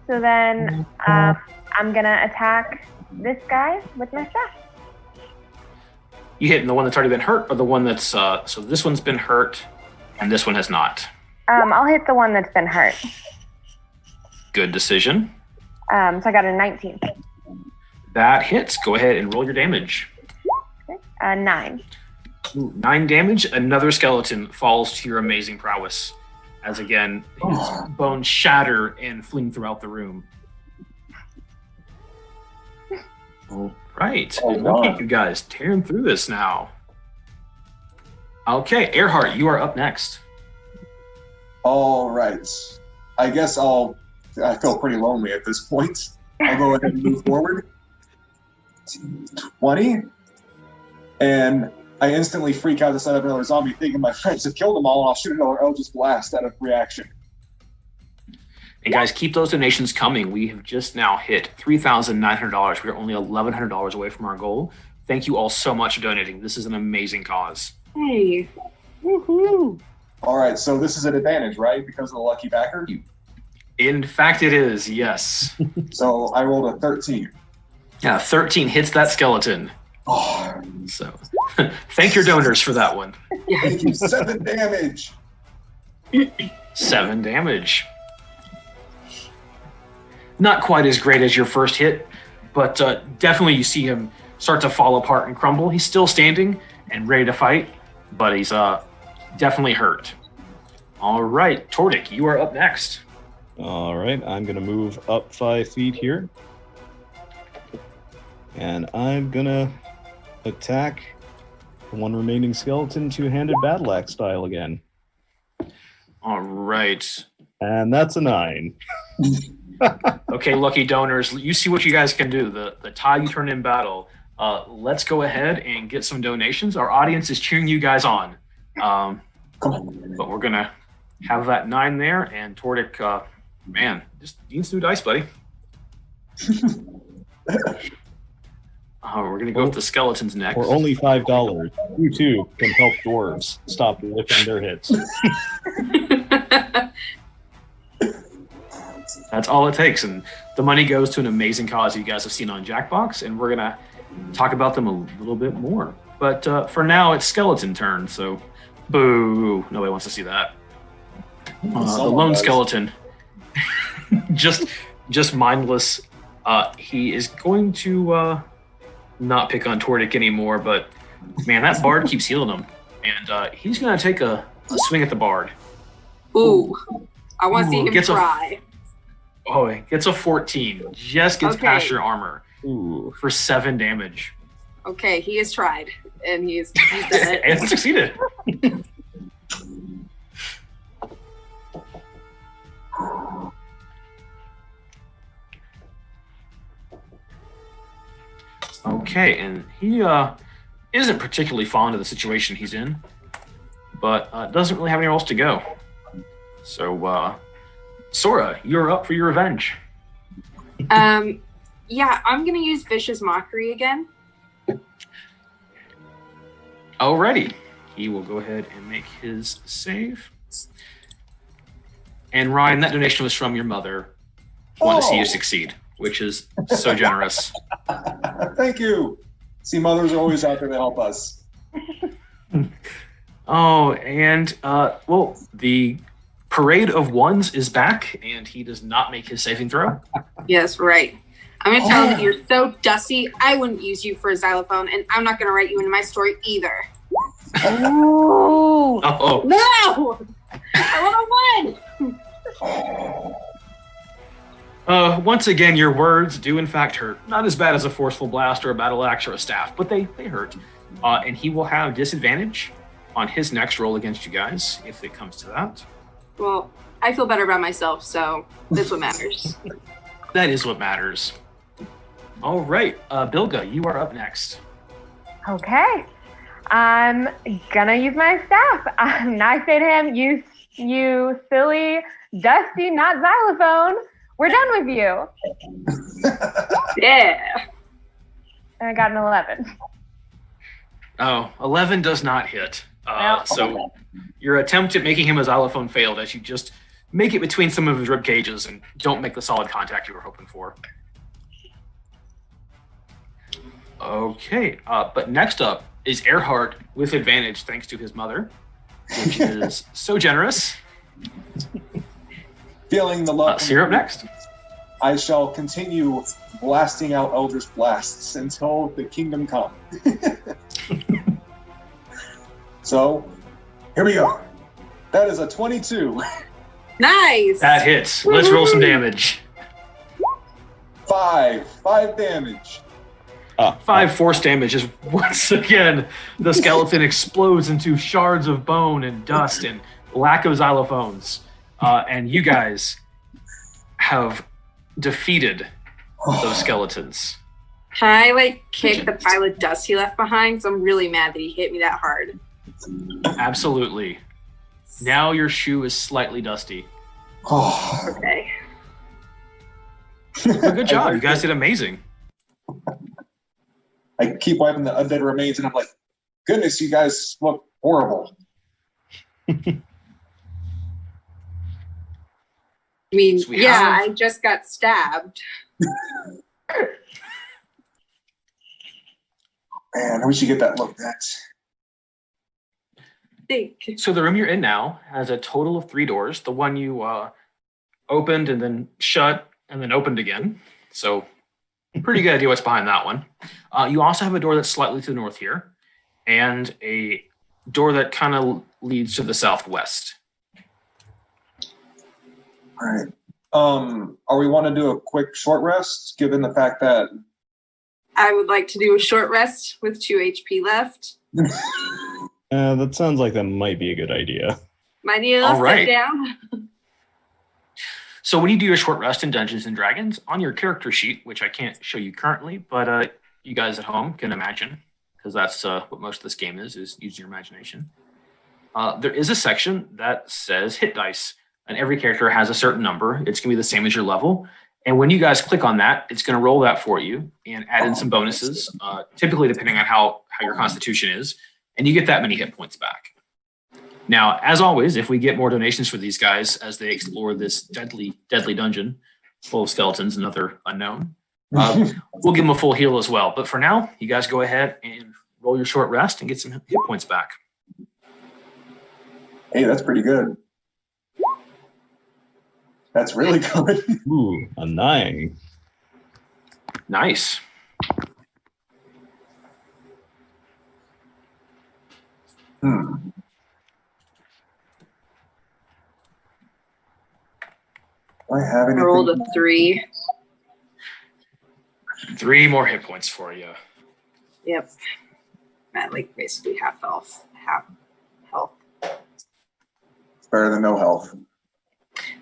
So then I'm gonna attack this guy with my staff. You hitting the one that's already been hurt, or the one that's, so this one's been hurt, and this one has not. I'll hit the one that's been hurt. Good decision. So I got a 19. That hits. Go ahead and roll your damage. Okay. 9. Ooh, 9 damage. Another skeleton falls to your amazing prowess, as again, his bones shatter and fling throughout the room. All right. Look at you guys tearing through this now. Okay, Earhart, you are up next. All right. I guess I feel pretty lonely at this point. I'll go ahead and move forward. 20. And I instantly freak out to set up another zombie, thinking my friends have killed them all, and I'll shoot another Eldritch Blast out of reaction. And guys, keep those donations coming. We have just now hit $3,900. We are only $1,100 away from our goal. Thank you all so much for donating. This is an amazing cause. Hey. Woohoo! All right, so this is an advantage, right? Because of the lucky backer? In fact, it is, yes. So I rolled a 13. Yeah, 13 hits that skeleton. Oh, So thank your donors for that one. thank you. 7 damage. 7 damage. Not quite as great as your first hit, but definitely you see him start to fall apart and crumble. He's still standing and ready to fight, but he's definitely hurt. All right, Tordik, you are up next. All right, I'm going to move up 5 feet here. And I'm going to attack the one remaining skeleton two-handed battle axe style again. All right. And that's a 9. Okay, lucky donors, you see what you guys can do. The tide you turn in battle. Let's go ahead and get some donations. Our audience is cheering you guys on. But we're going to have that 9 there. And Tordik, man, just needs new dice, buddy. We're going to go with the skeletons next. For only $5, you too can help dwarves stop whipping their hits. That's all it takes. And the money goes to an amazing cause you guys have seen on Jackbox. And we're going to talk about them a little bit more. But for now, it's skeleton turn. So, boo. Nobody wants to see that. The lone skeleton. just mindless. He is going to not pick on Tordik anymore, but man, that bard keeps healing him. And he's going to take a swing at the bard. Ooh. I want to see him try. It gets a 14. Just gets past your armor. Ooh. For 7 damage. Okay, he has tried, and he's done it. And succeeded. Okay, and he isn't particularly fond of the situation he's in, but doesn't really have anywhere else to go. So, Sora, you're up for your revenge. Yeah, I'm gonna use Vicious Mockery again. Alrighty. He will go ahead and make his save. And Ryan, that donation was from your mother. Want to see you succeed, which is so generous. Thank you. See, mothers are always out there to help us. Oh, and well, the Parade of Ones is back, and he does not make his saving throw. Yes, right. I'm going to tell him that you're so dusty, I wouldn't use you for a xylophone, and I'm not going to write you into my story either. Oh. Oh. No! I want to win! Once again, your words do in fact hurt. Not as bad as a forceful blast or a battle axe or a staff, but they hurt. And he will have disadvantage on his next roll against you guys, if it comes to that. Well, I feel better about myself, so that's what matters. That is what matters. All right, Bilga, you are up next. Okay. I'm gonna use my staff. And I say to him, you silly, dusty, not xylophone. We're done with you. Yeah. And I got an 11. Oh, 11 does not hit. Well. So your attempt at making him a xylophone failed as you just make it between some of his rib cages and don't make the solid contact you were hoping for. Okay, but next up is Earhart with advantage thanks to his mother, which is so generous. Feeling the love. So you're up next. I shall continue blasting out Eldritch Blasts until the kingdom come. So, here we go. That is a 22. Nice. That hits. Let's roll some damage. 5 damage. 5 force damage as once again the skeleton explodes into shards of bone and dust and lack of xylophones. And you guys have defeated those skeletons. Can I kick the pile of dust he left behind? Because I'm really mad that he hit me that hard. Absolutely. Now your shoe is slightly dusty. Oh. Okay. Well, good job. You guys did amazing. I keep wiping the undead remains, and I'm like, goodness, you guys look horrible. I mean, So I just got stabbed. Man, we should get that looked at. So the room you're in now has a total of 3 doors. The one you opened and then shut and then opened again. So pretty good idea what's behind that one. You also have a door that's slightly to the north here and a door that kind of leads to the southwest. All right. Are we want to do a quick short rest, given the fact that I would like to do a short rest with 2 HP left. That sounds like that might be a good idea. Might need a All little right. sit down. So when you do your short rest in Dungeons and Dragons, on your character sheet, which I can't show you currently, but you guys at home can imagine, because that's what most of this game is using your imagination. There is a section that says hit dice, and every character has a certain number. It's going to be the same as your level. And when you guys click on that, it's going to roll that for you and add in some bonuses, typically depending on how your constitution is, and you get that many hit points back. Now, as always, if we get more donations for these guys as they explore this deadly dungeon full of skeletons and other unknown, we'll give them a full heal as well. But for now, you guys go ahead and roll your short rest and get some hit points back. hey, that's pretty good. That's really good. Ooh, a 9. Nice. Do I have I anything? rolled a 3. 3 more hit points for you. Yep. At basically half health. It's better than no health.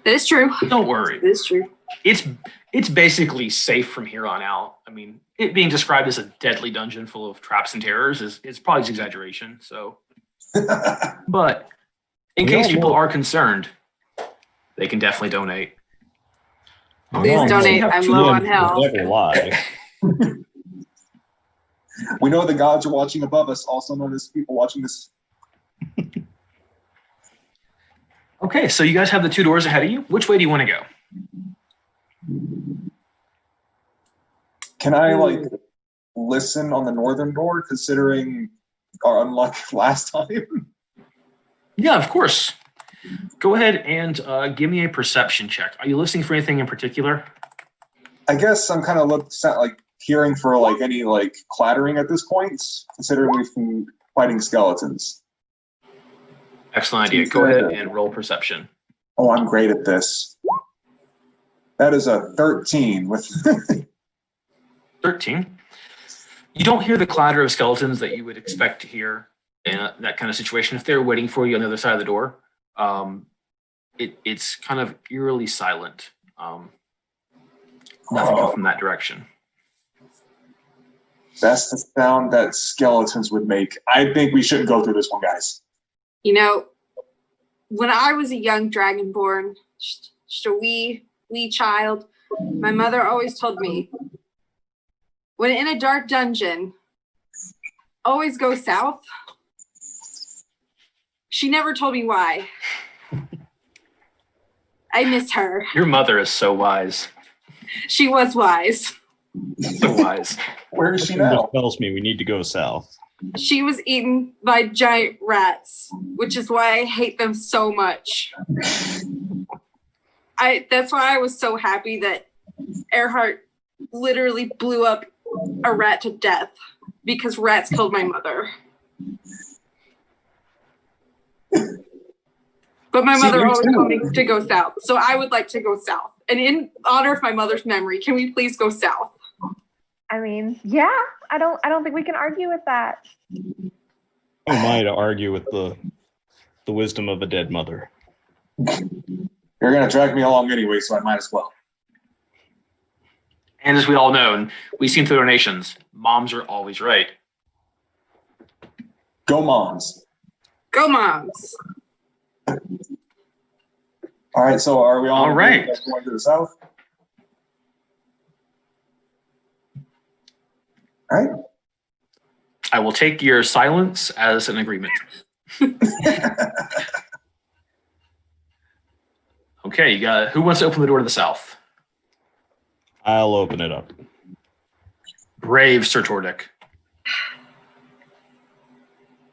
That is true. Don't worry. That is true. It's basically safe from here on out. I mean, it being described as a deadly dungeon full of traps and terrors is probably an exaggeration. So, but in case people are concerned, they can definitely donate. Please donate. I'm low on health. Never lie. We know the gods are watching above us, also known as people watching this. Okay, so you guys have the 2 doors ahead of you. Which way do you want to go? Can I listen on the northern door, considering our unluck last time? Yeah, of course. Go ahead and give me a perception check. Are you listening for anything in particular? I guess I'm kind of hearing for any clattering at this point, considering we've been fighting skeletons. Excellent idea. Go ahead and roll perception. Oh, I'm great at this. That is a 13 with 13. You don't hear the clatter of skeletons that you would expect to hear in that kind of situation. If they're waiting for you on the other side of the door, it's kind of eerily silent. Nothing comes from that direction. That's the sound that skeletons would make. I think we shouldn't go through this one, guys. You know, when I was a young dragonborn, just a wee child, my mother always told me, when in a dark dungeon, always go south. She never told me why. I miss her. Your mother is so wise. She was wise. So wise. Where is she Something now? just tells me we need to go south. She was eaten by giant rats, which is why I hate them so much. That's why I was so happy that Earhart literally blew up a rat to death because rats killed my mother. But my mother always told me to go south, so I would like to go south. And in honor of my mother's memory, can we please go south? I mean, yeah, I don't think we can argue with that. Who am I to argue with the wisdom of a dead mother? You're going to drag me along anyway, so I might as well. And as we all know, and we've seen through our nations, moms are always right. Go moms. Go moms. All right, so are we all right. Going to the south? All right. I will take your silence as an agreement. Okay, who wants to open the door to the south? I'll open it up. Brave Sir Tordic.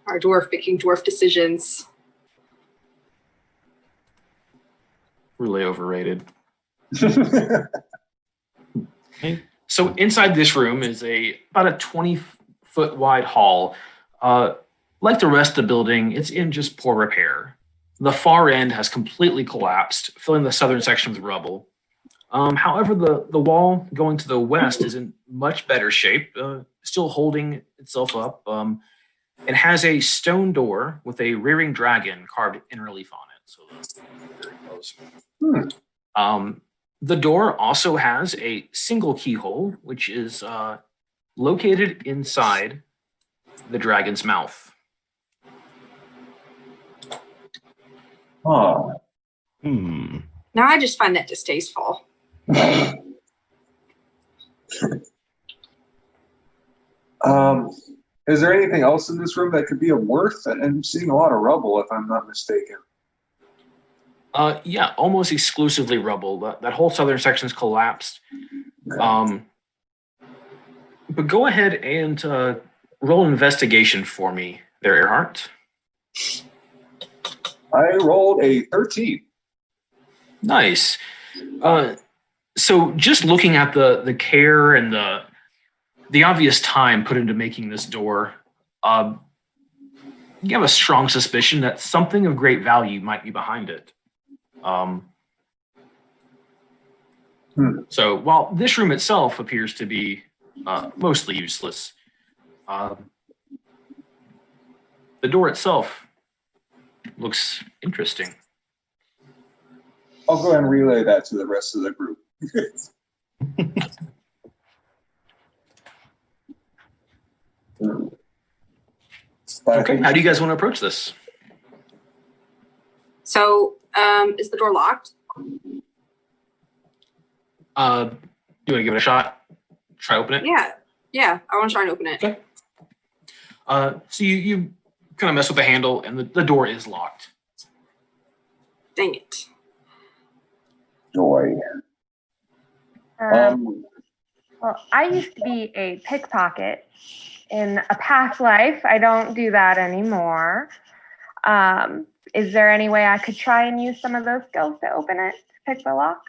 Our dwarf making dwarf decisions. Really overrated. Hey. So inside this room is about a 20-foot wide hall. Like the rest of the building, it's in just poor repair. The far end has completely collapsed, filling the southern section with rubble. However, the wall going to the west is in much better shape, still holding itself up. It has a stone door with a rearing dragon carved in relief on it. So there it goes. The door also has a single keyhole, which is located inside the dragon's mouth. Oh. Now I just find that distasteful. Is there anything else in this room that could be of worth? I'm seeing a lot of rubble, if I'm not mistaken. Yeah, almost exclusively rubble. That whole southern section's collapsed. But go ahead and roll an investigation for me there, Earhart. I rolled a 13. Nice. So just looking at the care and the obvious time put into making this door, you have a strong suspicion that something of great value might be behind it. So while this room itself appears to be mostly useless, the door itself looks interesting. I'll go ahead and relay that to the rest of the group. Okay, how do you guys want to approach this? So, is the door locked? Do you want to give it a shot? Try open it? Yeah, I want to try and open it. Okay. So you kind of mess with the handle, and the door is locked. Dang it. Joy. Well, I used to be a pickpocket in a past life. I don't do that anymore. Is there any way I could try and use some of those skills to open it, to pick the lock?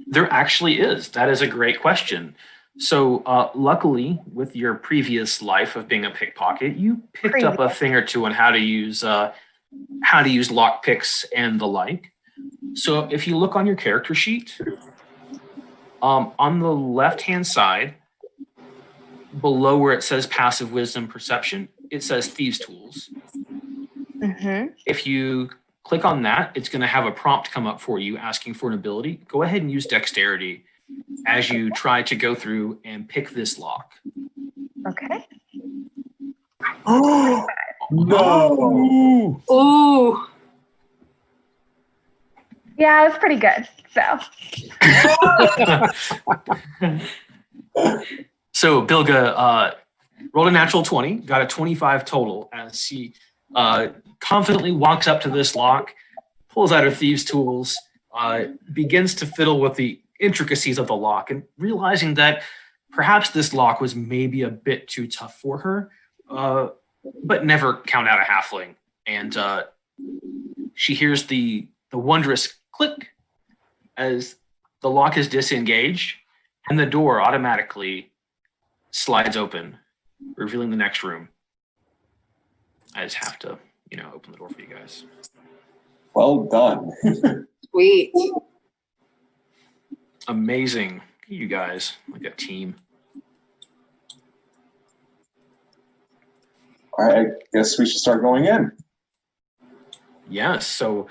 There actually is. That is a great question. So luckily, with your previous life of being a pickpocket, you picked up a thing or two on how to use lock picks and the like. So if you look on your character sheet, on the left-hand side, below where it says passive wisdom perception, it says thieves tools. Mm-hmm. If you click on that, it's going to have a prompt come up for you asking for an ability. Go ahead and use dexterity as you try to go through and pick this lock. Okay. Oh no! Ooh. Yeah, it was pretty good. So So Bilga rolled a natural 20, got a 25 total as she confidently walks up to this lock, pulls out her thieves' tools, begins to fiddle with the intricacies of the lock, and realizing that perhaps this lock was maybe a bit too tough for her, but never count out a halfling. And she hears the wondrous click as the lock is disengaged, and the door automatically slides open, revealing the next room. I just have to, open the door for you guys. Well done. Sweet. Amazing. You guys, like a team. All right, I guess we should start going in. Yes. So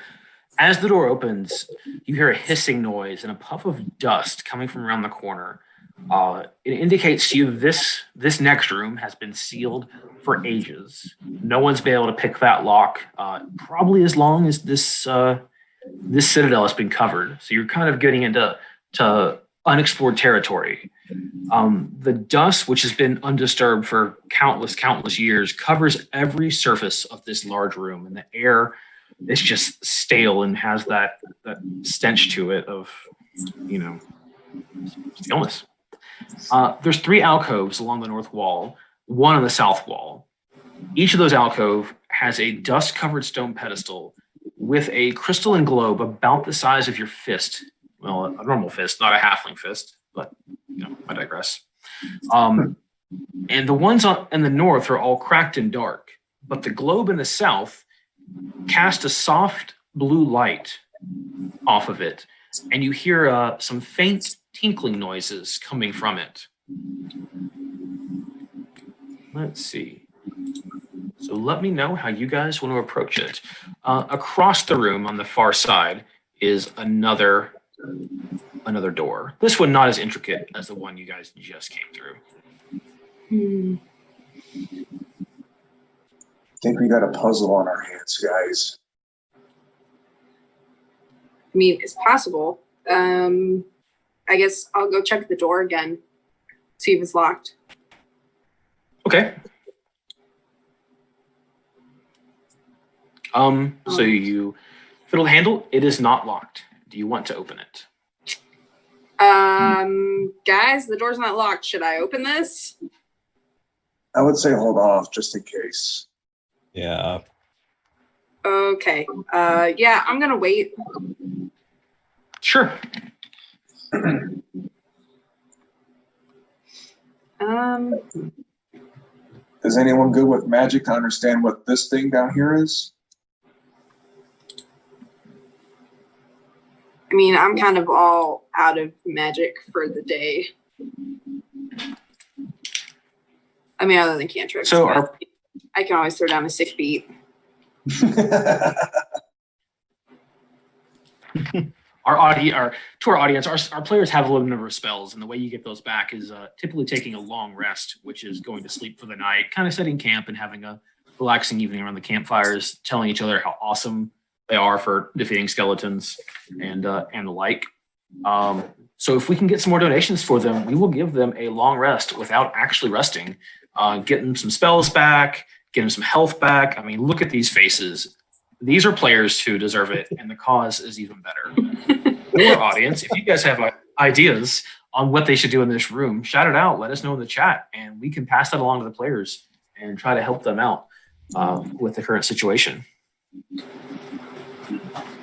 as the door opens, you hear a hissing noise and a puff of dust coming from around the corner. It indicates to you this next room has been sealed for ages. No one's been able to pick that lock probably as long as this citadel has been covered. So you're kind of getting into unexplored territory. The dust, which has been undisturbed for countless years, covers every surface of this large room, and the air is just stale and has that stench to it of, stillness. There's 3 alcoves along the north wall, 1 on the south wall. Each of those alcove has a dust-covered stone pedestal with a crystalline globe about the size of your fist. Well, a normal fist, not a halfling fist, but I digress. And the ones in the north are all cracked and dark, but the globe in the south casts a soft blue light off of it, and you hear some faint tinkling noises coming from it. Let's see. So let me know how you guys want to approach it. Across the room on the far side is another door. This one not as intricate as the one you guys just came through. I think we got a puzzle on our hands, guys. I mean, it's possible. I guess I'll go check the door again, see if it's locked. Okay. So you fiddle the handle. It is not locked. Do you want to open it? Guys, the door's not locked. Should I open this? I would say hold off just in case. Yeah. Okay. Yeah, I'm gonna wait. Sure. Is anyone good with magic to understand what this thing down here is? I mean, I'm kind of all out of magic for the day. I mean, other than cantrips. So I can always throw down a 6 beat. Our audience, our players have a limited number of spells, and the way you get those back is typically taking a long rest, which is going to sleep for the night, kind of setting camp and having a relaxing evening around the campfires, telling each other how awesome they are for defeating skeletons and the like. So if we can get some more donations for them, we will give them a long rest without actually resting, get them some spells back, get them some health back. I mean, look at these faces. These are players who deserve it, and the cause is even better. Our audience, if you guys have ideas on what they should do in this room, shout it out. Let us know in the chat, and we can pass that along to the players and try to help them out with the current situation.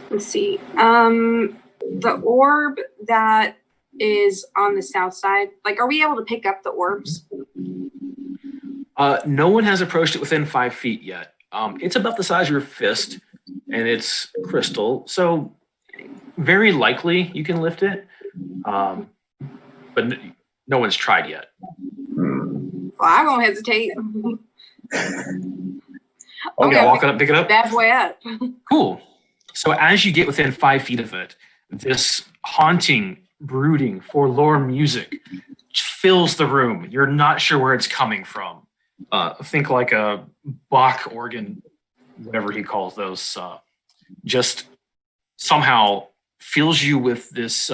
Let's see. The orb that is on the south side, like, are we able to pick up the orbs? No one has approached it within 5 feet yet. It's about the size of your fist, and it's crystal, so very likely you can lift it, but no one's tried yet. Well, I won't hesitate. Okay, walk up, pick it up. Bad boy up. Cool. So as you get within 5 feet of it, this haunting, brooding, forlorn music fills the room. You're not sure where it's coming from. Think like a Bach organ, whatever he calls those, just somehow fills you with this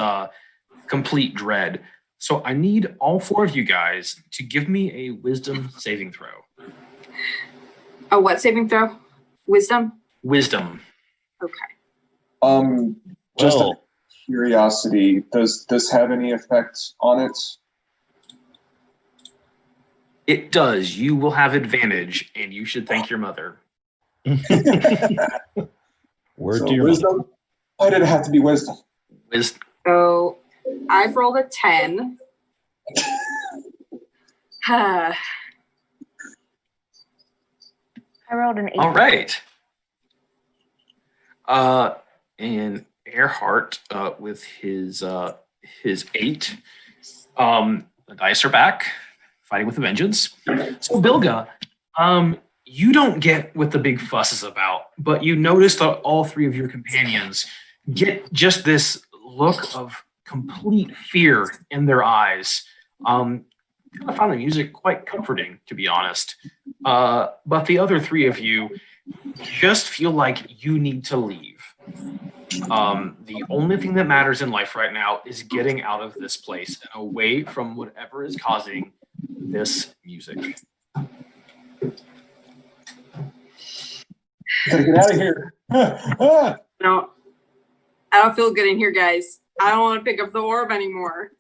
complete dread. So I need all 4 of you guys to give me a wisdom saving throw. A what saving throw? Wisdom? Wisdom. Okay. Just Well, a curiosity, does this have any effect on it? It does. You will have advantage, and you should thank your mother. word So to your wisdom? Why did it have to be wisdom? So I've rolled a 10. I rolled an 8. All right. And Earhart with his 8. The dice are back, fighting with a vengeance. So Bilga, you don't get what the big fuss is about, but you notice that all 3 of your companions get just this look of complete fear in their eyes. I found the music quite comforting, to be honest. But the other 3 of you just feel like you need to leave. The only thing that matters in life right now is getting out of this place and away from whatever is causing this music. Gotta get out of here. No, I don't feel good in here, guys. I don't want to pick up the orb anymore.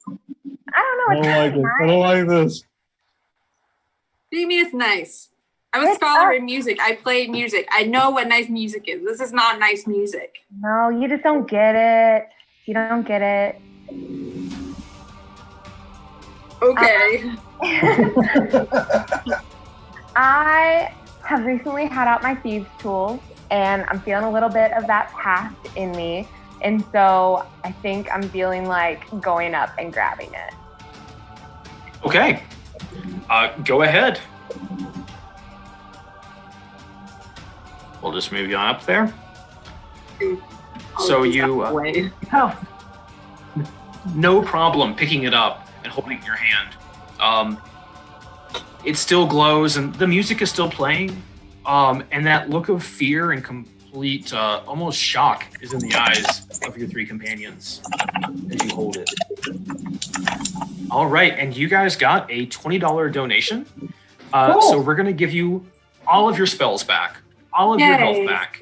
I don't know. It's I don't like this. What do you mean it's nice? I'm a scholar in music. I play music. I know what nice music is. This is not nice music. No, you just don't get it. You don't get it. Okay. I have recently had out my thieves' tools, and I'm feeling a little bit of that past in me. And so I think I'm feeling like going up and grabbing it. Okay. Go ahead. We'll just move you on up there. So you have no problem picking it up and holding it in your hand. It still glows and the music is still playing. And that look of fear and complete, almost shock is in the eyes of your 3 companions as you hold it. All right, and you guys got a $20 donation. So we're going to give you all of your spells back, all of your health back,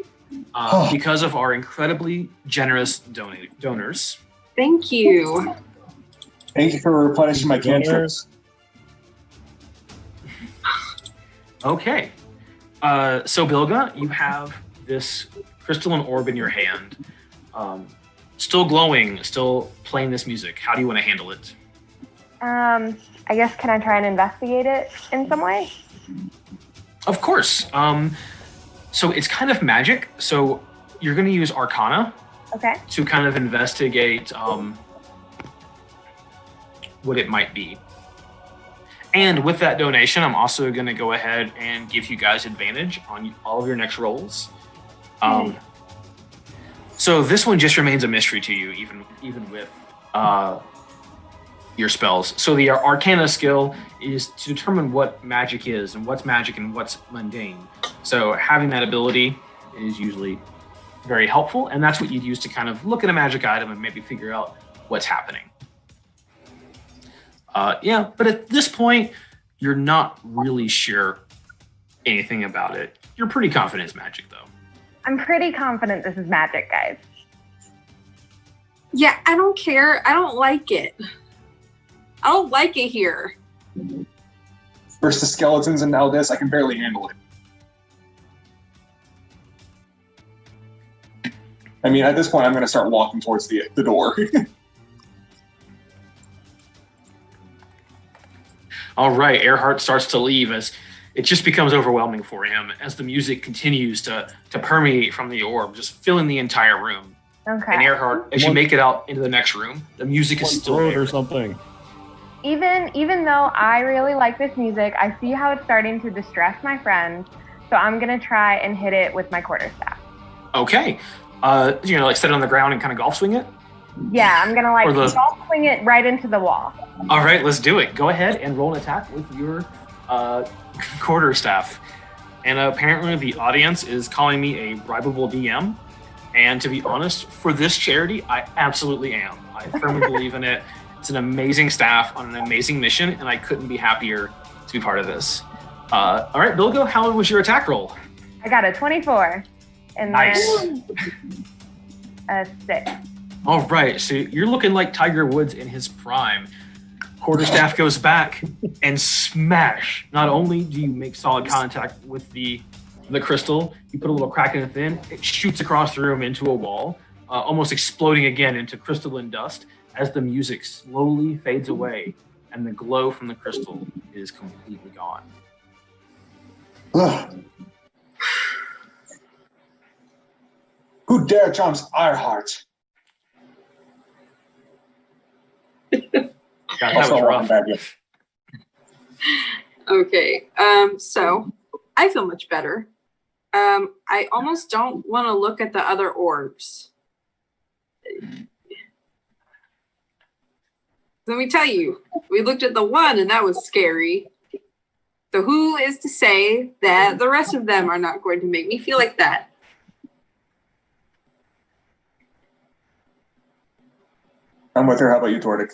because of our incredibly generous donors. Thank you. Thank you for replenishing my cantrips. Okay. So Bilga, you have this crystalline orb in your hand, still glowing, still playing this music. How do you want to handle it? I guess, can I try and investigate it in some way? Of course. So it's kind of magic. So you're going to use Arcana Okay. to kind of investigate what it might be. And with that donation, I'm also going to go ahead and give you guys advantage on all of your next rolls. So this one just remains a mystery to you, even with your spells. So the Arcana skill is to determine what magic is and what's magic and what's mundane. So having that ability is usually very helpful, and that's what you'd use to kind of look at a magic item and maybe figure out what's happening. But at this point, you're not really sure anything about it. You're pretty confident it's magic, though. I'm pretty confident this is magic, guys. Yeah, I don't care. I don't like it. I don't like it here. First the skeletons and now this, I can barely handle it. I mean, at this point, I'm going to start walking towards the door. All right, Earhart starts to leave as it just becomes overwhelming for him as the music continues to permeate from the orb, just filling the entire room. Okay. And Earhart, as you make it out into the next room, the music is still there. Or something. Even though I really like this music, I see how it's starting to distress my friends, so I'm gonna try and hit it with my quarterstaff. Okay. Like set it on the ground and kind of golf swing it? Yeah, I'm gonna Or the- golf swing it right into the wall. All right, let's do it. Go ahead and roll an attack with your quarterstaff. And apparently the audience is calling me a bribable DM. And to be honest, for this charity, I absolutely am. I firmly believe in it. It's an amazing staff on an amazing mission, and I couldn't be happier to be part of this. All right, Bilgo, how was your attack roll? I got a 24. And Nice. then a 6. All right, so you're looking like Tiger Woods in his prime. Quarterstaff goes back and smash. Not only do you make solid contact with the crystal, you put a little crack in it thin, it shoots across the room into a wall, almost exploding again into crystalline dust as the music slowly fades away and the glow from the crystal is completely gone. Ugh. Who dare challenge our heart? God, that was rough. Okay, so I feel much better. I almost don't want to look at the other orbs. Let me tell you, we looked at the one and that was scary. So who is to say that the rest of them are not going to make me feel like that? I'm with her. How about you, Tordik?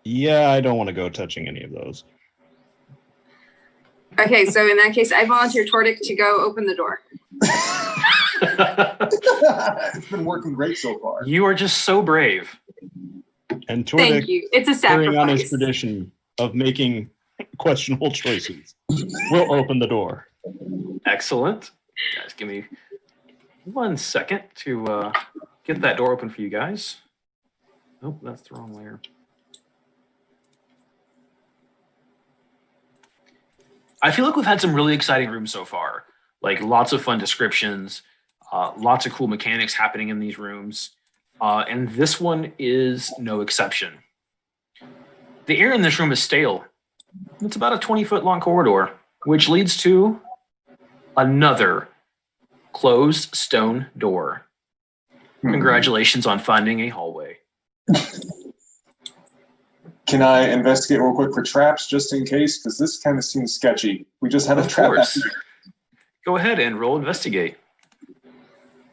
Yeah, I don't want to go touching any of those. Okay, so in that case, I volunteer Tordik to go open the door. It's been working great so far. You are just so brave. And Thank Tordik, you. It's a carrying on his sacrifice. tradition of making questionable choices, will open the door. Excellent. Guys, give me 1 second to get that door open for you guys. Nope, that's the wrong layer. I feel like we've had some really exciting rooms so far. Like lots of fun descriptions, lots of cool mechanics happening in these rooms. And this one is no exception. The air in this room is stale. It's about a 20-foot long corridor, which leads to another closed stone door. Congratulations on finding a hallway. Can I investigate real quick for traps just in case? Because this kind of seems sketchy. We just had a Of trap. course. Go ahead and roll investigate.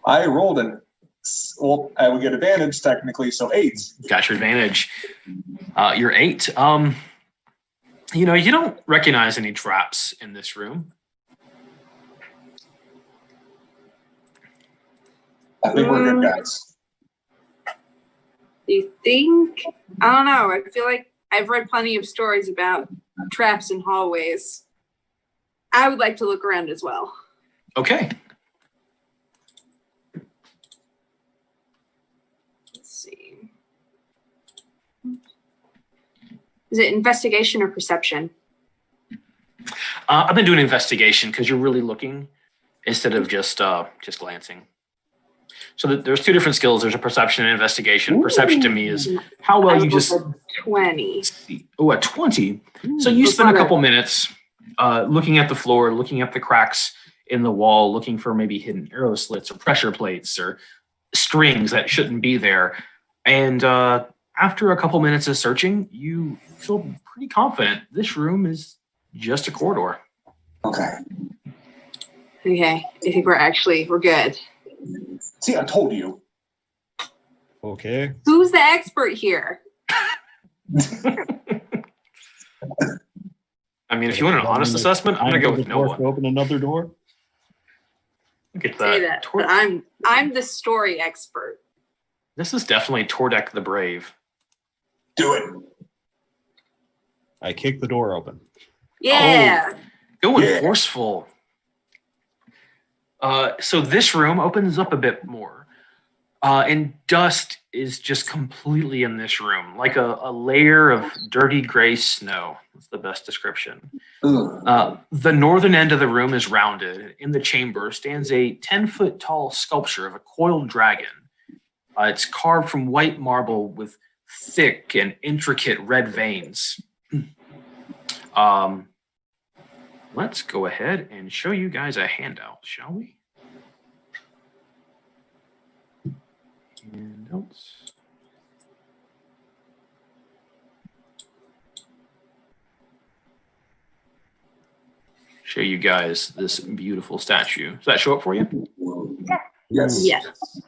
I rolled I would get advantage technically, so 8. Got your advantage. You're 8. You know, you don't recognize any traps in this room. I think we're good, guys. Do you think? I don't know. I feel like I've read plenty of stories about traps in hallways. I would like to look around as well. Okay. Let's see. Is it investigation or perception? I've been doing investigation because you're really looking instead of just glancing. So there's 2 different skills. There's a perception and investigation. Perception to me is how well you just 20. see. Oh, a 20. So you spend a couple minutes looking at the floor, looking at the cracks in the wall, looking for maybe hidden arrow slits or pressure plates or strings that shouldn't be there. And after a couple minutes of searching, you feel pretty confident this room is just a corridor. Okay. Okay. I think we're good. See, I told you. Okay. Who's the expert here? I mean, if you want an honest assessment, I'm going to go with no one. Open another door. Look at Say that. that. But I'm the story expert. This is definitely Tordek the Brave. Do it. I kick the door open. Yeah. Going Yeah. forceful. So this room opens up a bit more. And dust is just completely in this room, like a layer of dirty gray snow. That's the best description. Ugh. The northern end of the room is rounded. In the chamber stands a 10-foot tall sculpture of a coiled dragon. It's carved from white marble with thick and intricate red veins. Let's go ahead and show you guys a handout, shall we? And notes. Show you guys this beautiful statue. Does that show up for you? Yes. Yes.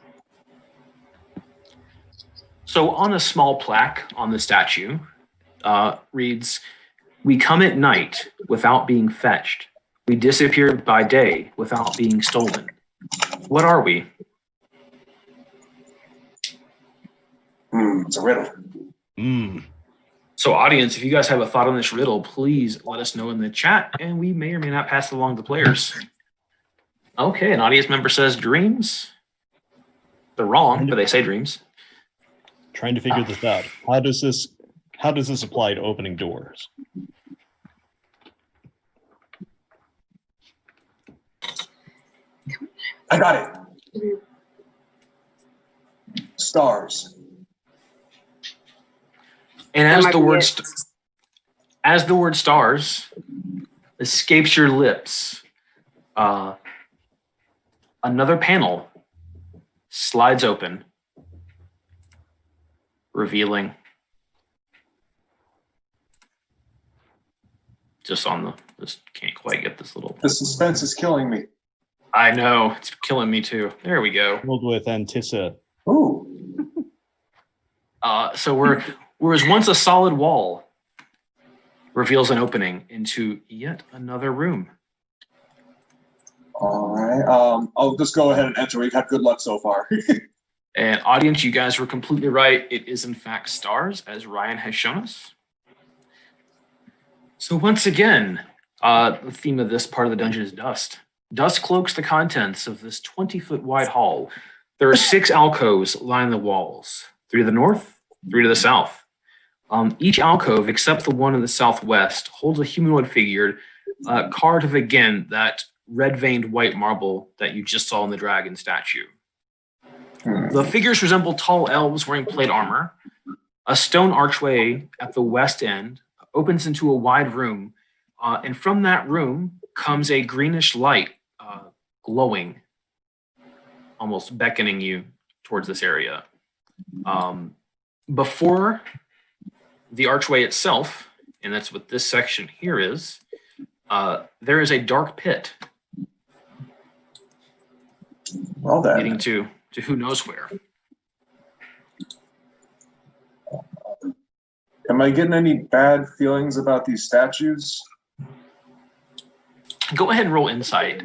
So on a small plaque on the statue reads, "We come at night without being fetched. We disappear by day without being stolen. What are we?" It's a riddle. So audience, if you guys have a thought on this riddle, please let us know in the chat, and we may or may not pass it along to players. Okay, an audience member says dreams. They're wrong, but they say dreams. Trying to figure this out. How does this apply to opening doors? I got it. Stars. And That as might the be word it. as the word stars escapes your lips, another panel slides open, revealing just can't quite get this little. The suspense is killing me. I know, it's killing me too. There we go. Filled with Antissa. Ooh. So whereas once a solid wall reveals an opening into yet another room. All right. I'll just go ahead and enter. We've had good luck so far. And audience, you guys were completely right. It is in fact stars, as Ryan has shown us. So once again, the theme of this part of the dungeon is dust. Dust cloaks the contents of this 20-foot wide hall. There are 6 alcoves lining the walls, 3 to the north, 3 to the south. Each alcove, except the one in the southwest, holds a humanoid figure carved of, again, that red-veined white marble that you just saw in the dragon statue. The figures resemble tall elves wearing plate armor. A stone archway at the west end opens into a wide room, and from that room comes a greenish light glowing, almost beckoning you towards this area. Before the archway itself, and that's what this section here is, there is a dark pit Well then. leading to who knows where. Am I getting any bad feelings about these statues? Go ahead and roll insight.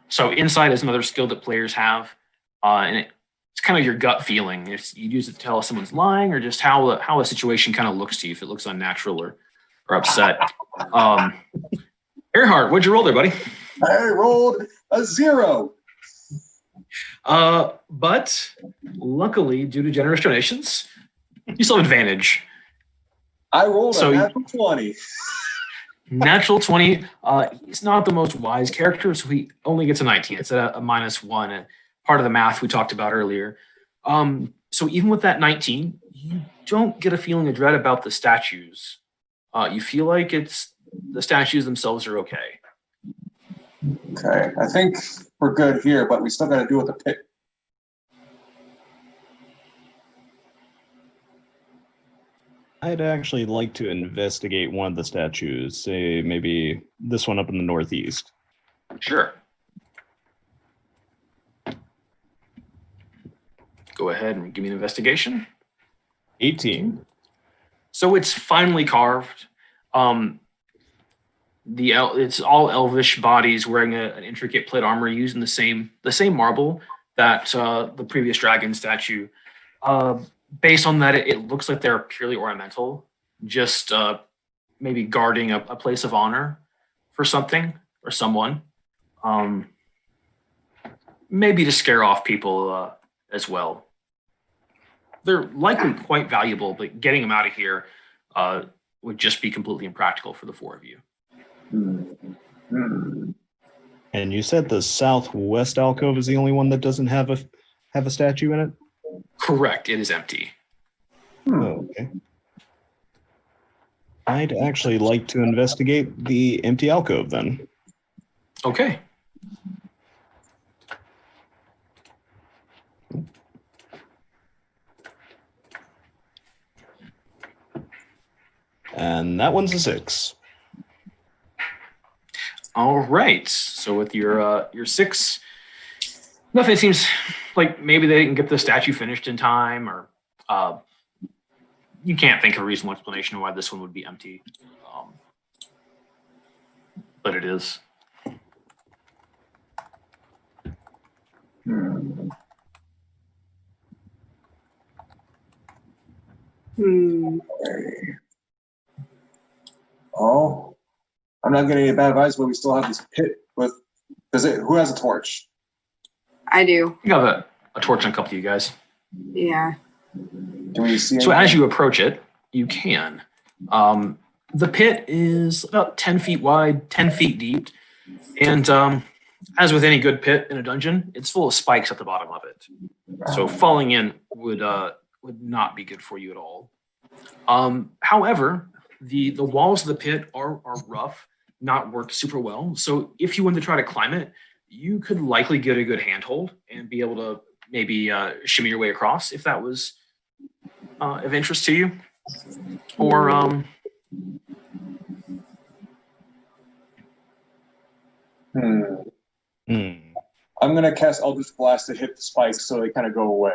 So insight is another skill that players have, and it's kind of your gut feeling. You use it to tell if someone's lying or just how a situation kind of looks to you, if it looks unnatural or upset. Earhart, what'd you roll there, buddy? I rolled a 0. But luckily, due to generous donations, you still have advantage. I rolled So a natural 20. Natural 20. He's not the most wise character, so he only gets a 19. It's a -1. Part of the math we talked about earlier. So even with that 19, you don't get a feeling of dread about the statues. You feel like the statues themselves are okay. Okay, I think we're good here, but we still got to deal with the pit. I'd actually like to investigate one of the statues, say maybe this one up in the northeast. Sure. Go ahead and give me an investigation. 18. So it's finely carved. It's all elvish bodies wearing an intricate plate armor using the same marble that the previous dragon statue. Based on that, it looks like they're purely ornamental, just maybe guarding a place of honor for something or someone. Maybe to scare off people as well. They're likely quite valuable, but getting them out of here would just be completely impractical for the 4 of you. And you said the southwest alcove is the only one that doesn't have a statue in it? Correct. It is empty. Oh, okay. I'd actually like to investigate the empty alcove then. Okay. And that one's a 6. All right. So with your 6, nothing seems like maybe they didn't get the statue finished in time, or you can't think of a reasonable explanation of why this one would be empty. But it is. Oh, I'm not getting any bad advice, but we still have this pit with. Who has a torch? I do. You have a torch on a couple of you guys. Yeah. Can we see? So as you approach it, you can. The pit is about 10 feet wide, 10 feet deep, and as with any good pit in a dungeon, it's full of spikes at the bottom of it. So falling in would not be good for you at all. However, the walls of the pit are rough, not worked super well. So if you wanted to try to climb it, you could likely get a good handhold and be able to maybe shimmy your way across if that was of interest to you. Or I'm gonna cast Eldritch Blast to hit the spikes so they kind of go away.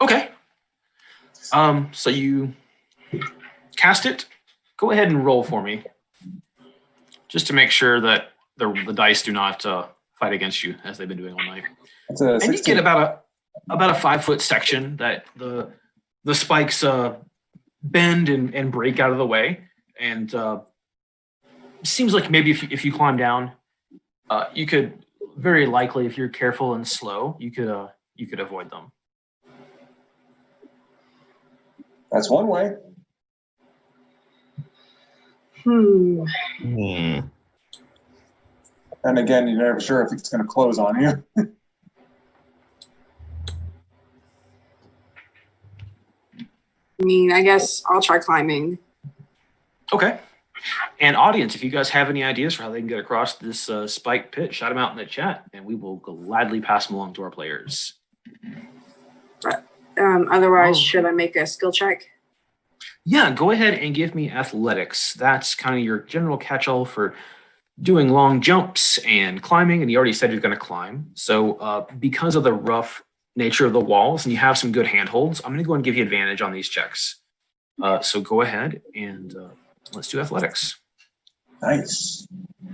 Okay. So you cast it. Go ahead and roll for me, just to make sure that the dice do not fight against you as they've been doing all night. That's a 16. And you get about a 5-foot section that the spikes bend and break out of the way, and seems like maybe if you climb down, you could very likely, if you're careful and slow, you could avoid them. That's one way. Hmm. And again, you're never sure if it's going to close on you. I mean, I guess I'll try climbing. Okay. And audience, if you guys have any ideas for how they can get across this spike pit, shout them out in the chat, and we will gladly pass them along to our players. Otherwise, should I make a skill check? Yeah, go ahead and give me athletics. That's kind of your general catch-all for doing long jumps and climbing, and you already said you're going to climb. So because of the rough nature of the walls, and you have some good handholds, I'm going to go and give you advantage on these checks. So go ahead and let's do athletics. Nice.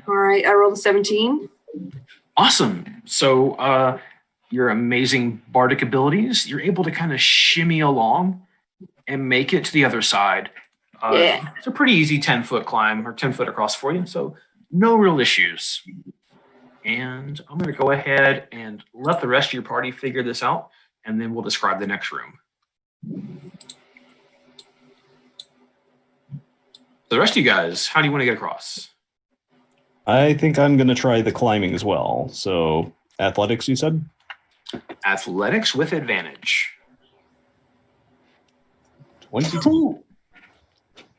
All right, I rolled a 17. Awesome. So your amazing bardic abilities, you're able to kind of shimmy along and make it to the other side. Yeah. It's a pretty easy 10-foot climb, or 10 foot across for you, so no real issues. And I'm going to go ahead and let the rest of your party figure this out, and then we'll describe the next room. The rest of you guys, how do you want to get across? I think I'm going to try the climbing as well. So athletics, you said? Athletics with advantage. 22.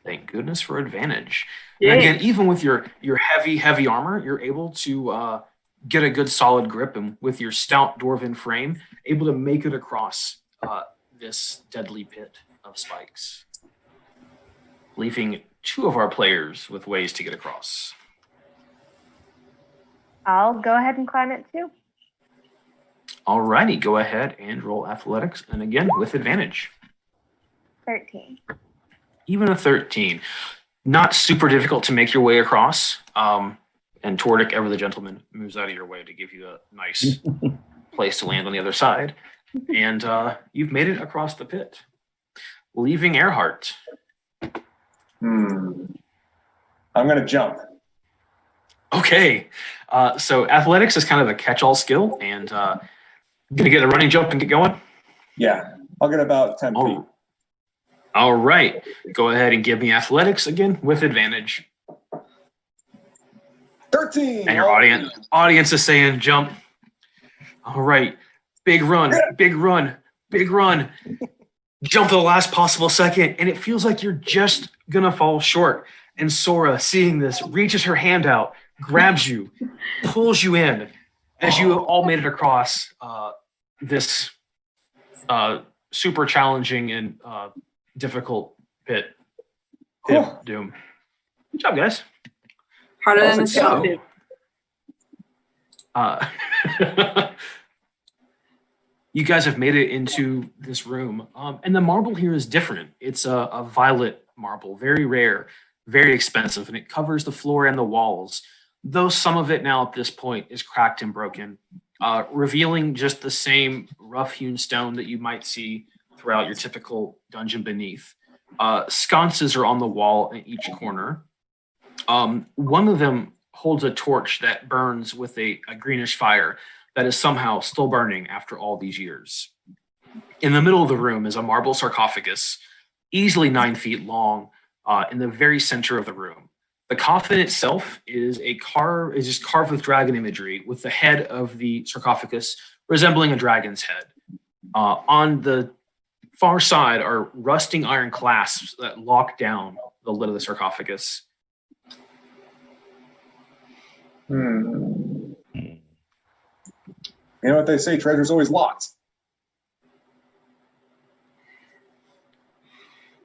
Thank goodness for advantage. Yeah. And again, even with your heavy armor, you're able to get a good solid grip, and with your stout dwarven frame, able to make it across this deadly pit of spikes, leaving 2 of our players with ways to get across. I'll go ahead and climb it too. Alrighty, go ahead and roll athletics, and again with advantage. 13. Even a 13. Not super difficult to make your way across. And Tordic, ever the gentleman, moves out of your way to give you a nice place to land on the other side. And you've made it across the pit, leaving Earhart. I'm going to jump. Okay. So athletics is kind of a catch-all skill, and going to get a running jump and get going? Yeah, I'll get about 10 feet. All right. Go ahead and give me athletics again with advantage. 13. And your audience is saying jump. All right. Big run, big run, big run. Jump to the last possible second, and it feels like you're just going to fall short. And Sora, seeing this, reaches her hand out, grabs you, pulls you in as you all made it across this super challenging and difficult pit. Pip, Doom. Good job, guys. Harder than a Perfect job. stone. You guys have made it into this room, and the marble here is different. It's a violet marble, very rare, very expensive, and it covers the floor and the walls, though some of it now at this point is cracked and broken, revealing just the same rough-hewn stone that you might see throughout your typical dungeon beneath. Sconces are on the wall in each corner. One of them holds a torch that burns with a greenish fire that is somehow still burning after all these years. In the middle of the room is a marble sarcophagus, easily 9 feet long, in the very center of the room. The coffin itself is just carved with dragon imagery, with the head of the sarcophagus resembling a dragon's head. On the far side are rusting iron clasps that lock down the lid of the sarcophagus. You know what they say, treasure's always locked.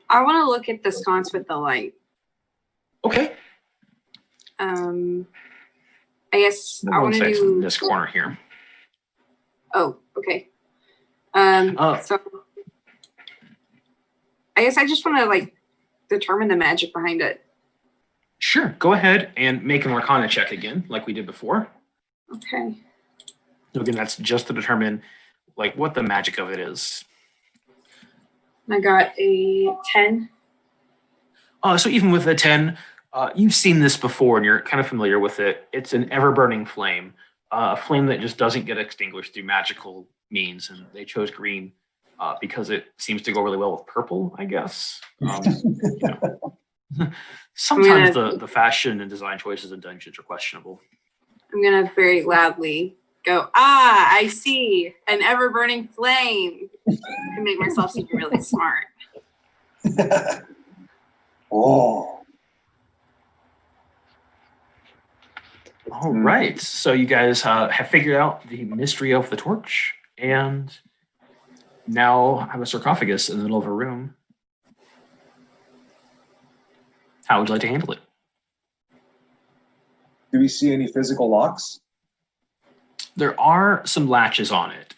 I want to look at the sconce with the light. Okay. I guess I One want to side's do in this corner here. Oh, okay. So I guess I just want to like determine the magic behind it. Sure. Go ahead and make an Arcana check again, like we did before. Okay. So again, that's just to determine like what the magic of it is. I got a 10. So even with a 10, you've seen this before and you're kind of familiar with it. It's an ever-burning flame, a flame that just doesn't get extinguished through magical means. And they chose green because it seems to go really well with purple, I guess. Sometimes the fashion and design choices in dungeons are questionable. I'm going to very loudly go, I see an ever-burning flame. To make myself seem really smart. Oh. All right. So you guys have figured out the mystery of the torch and now have a sarcophagus in the middle of a room. How would you like to handle it? Do we see any physical locks? There are some latches on it.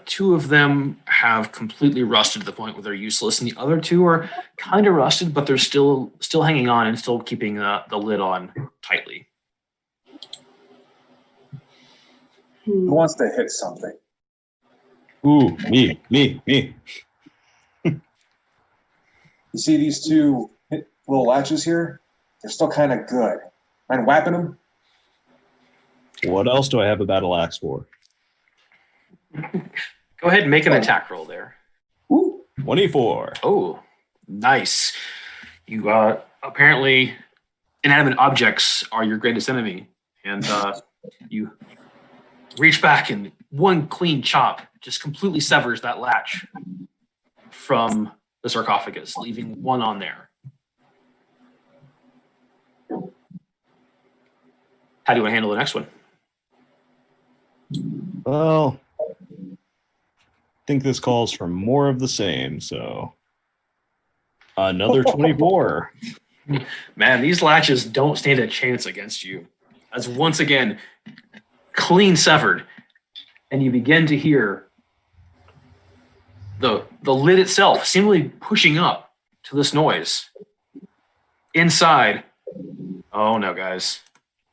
2 of them have completely rusted to the point where they're useless, and the other 2 are kind of rusted, but they're still hanging on and still keeping the lid on tightly. Who wants to hit something? Ooh, me. You see these 2 little latches here? They're still kind of good. Mind whapping them? What else do I have a battle axe for? Go ahead and make an attack roll there. Ooh. 24. Oh, nice. You apparently inanimate objects are your greatest enemy, and you reach back and one clean chop just completely severs that latch from the sarcophagus, leaving one on there. How do you want to handle the next one? Well, I think this calls for more of the same, so another 24. Man, these latches don't stand a chance against you. As once again, clean severed, and you begin to hear the lid itself seemingly pushing up to this noise. Inside, oh no, guys.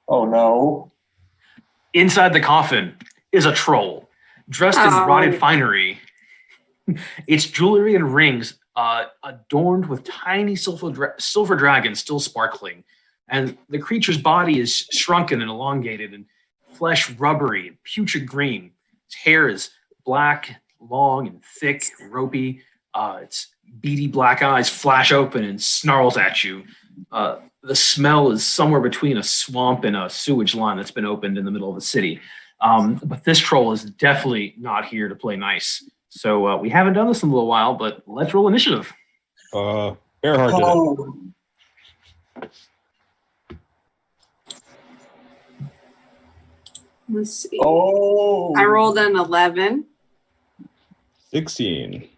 Oh no. Inside the coffin is a troll, dressed in rotted finery. Its jewelry and rings adorned with tiny silver dragons still sparkling. And the creature's body is shrunken and elongated and flesh rubbery and putrid green. Its hair is black, long and thick, ropey. Its beady black eyes flash open and snarls at you. The smell is somewhere between a swamp and a sewage line that's been opened in the middle of the city. But this troll is definitely not here to play nice. So we haven't done this in a little while, but let's roll initiative. Earhart did it. Let's see. Oh. I rolled an 11. 16.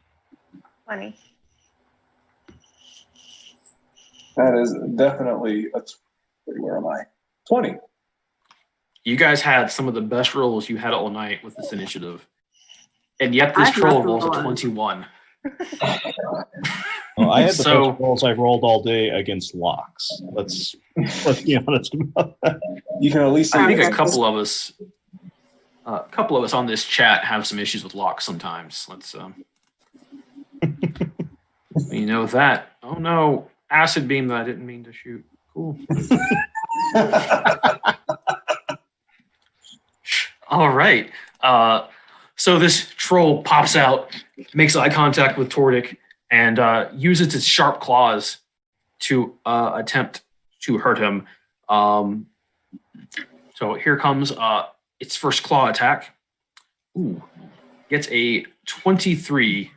20. That is definitely where am I? 20. You guys had some of the best rolls you had all night with this initiative. And yet this I've troll not rolls a rolled. 21. Well, I had the So- best rolls I've rolled all day against locks. Let's be honest about that. You can at least I say think a it's- couple of us on this chat have some issues with locks sometimes. Let's you know that. Oh no, acid beam that I didn't mean to shoot. Cool. All right. So this troll pops out, makes eye contact with Tordik, and uses its sharp claws to attempt to hurt him. So here comes its first claw attack. Ooh, gets a 23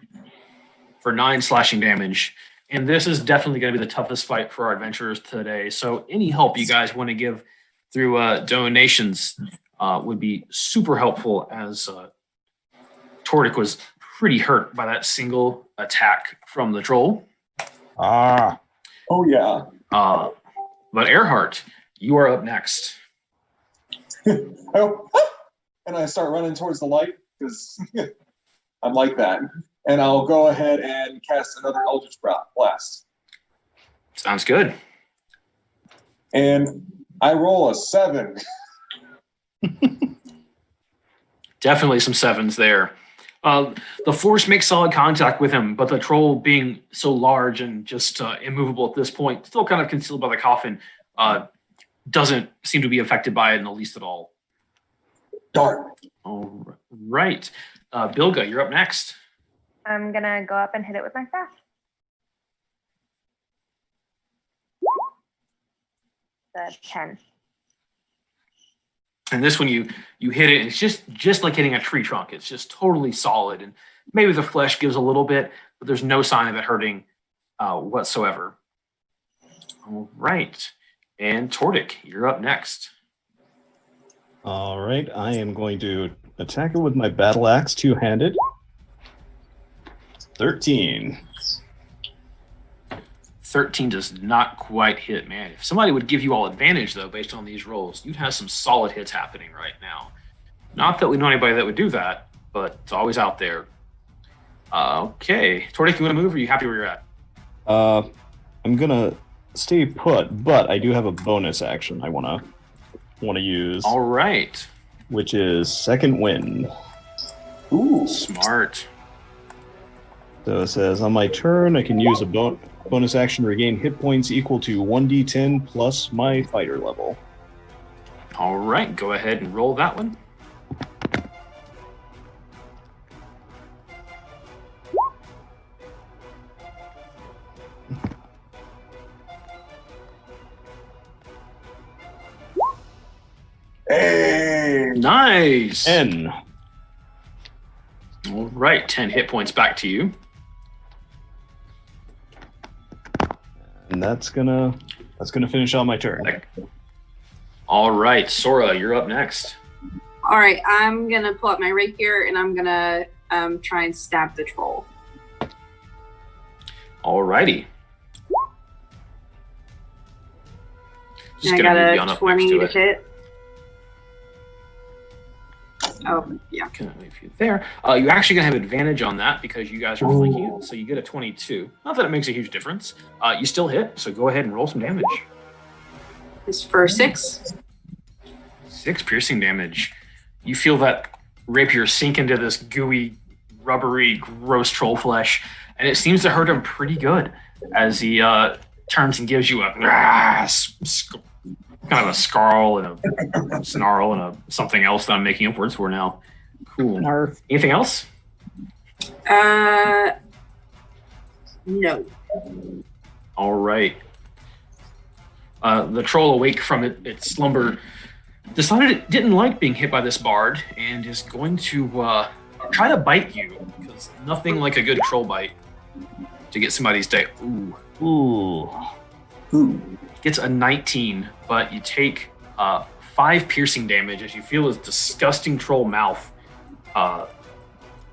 for 9 slashing damage. And this is definitely going to be the toughest fight for our adventurers today. So any help you guys want to give through donations would be super helpful, as Tordik was pretty hurt by that single attack from the troll. Ah, Oh yeah. But Earhart, you are up next. Oh, and I start running towards the light because I'm like that. And I'll go ahead and cast another Eldritch Blast. Sounds good. And I roll a 7. Definitely some 7s there. The force makes solid contact with him, but the troll, being so large and just immovable at this point, still kind of concealed by the coffin, doesn't seem to be affected by it in the least at all. Darn. All right. Bilga, you're up next. I'm going to go up and hit it with my staff. The 10. And this one, you hit it, and it's just like hitting a tree trunk. It's just totally solid, and maybe the flesh gives a little bit, but there's no sign of it hurting whatsoever. All right. And Tordik, you're up next. all right. I am going to attack it with my battle axe, two-handed. 13. 13 does not quite hit, man. If somebody would give you all advantage, though, based on these rolls, you'd have some solid hits happening right now. Not that we know anybody that would do that, but it's always out there. Okay. Tordik, you want to move, or are you happy where you're at? I'm gonna stay put, but I do have a bonus action I wanna use, All right. which is second wind. Ooh. Smart. So it says, on my turn, I can use a bonus action to regain hit points equal to 1d10 plus my fighter level. All right. Go ahead and roll that one. Hey. Nice. N. All right. 10 hit points back to you. And that's gonna finish out my turn. All right. Sora, you're up next. All right, I'm gonna pull up my rapier and I'm gonna try and stab the troll. All righty. Just And I gonna move you on got a up 20 next to to it. hit. Oh, yeah. Gonna leave you there. You're actually gonna have advantage on that because you guys are flanking it, so you get a 22. Not that it makes a huge difference. You still hit, so go ahead and roll some damage. This for 6. 6 piercing damage. You feel that rapier sink into this gooey, rubbery, gross troll flesh, and it seems to hurt him pretty good as he turns and gives you a kind of a snarl and a snarl and a something else that I'm making up words for now. Cool. Narf. Anything else? No. All right. The troll, awake from its slumber, decided it didn't like being hit by this bard and is going to try to bite you, because nothing like a good troll bite to get somebody's day. Ooh. Ooh. Ooh. Gets a 19, but you take 5 piercing damage as you feel his disgusting troll mouth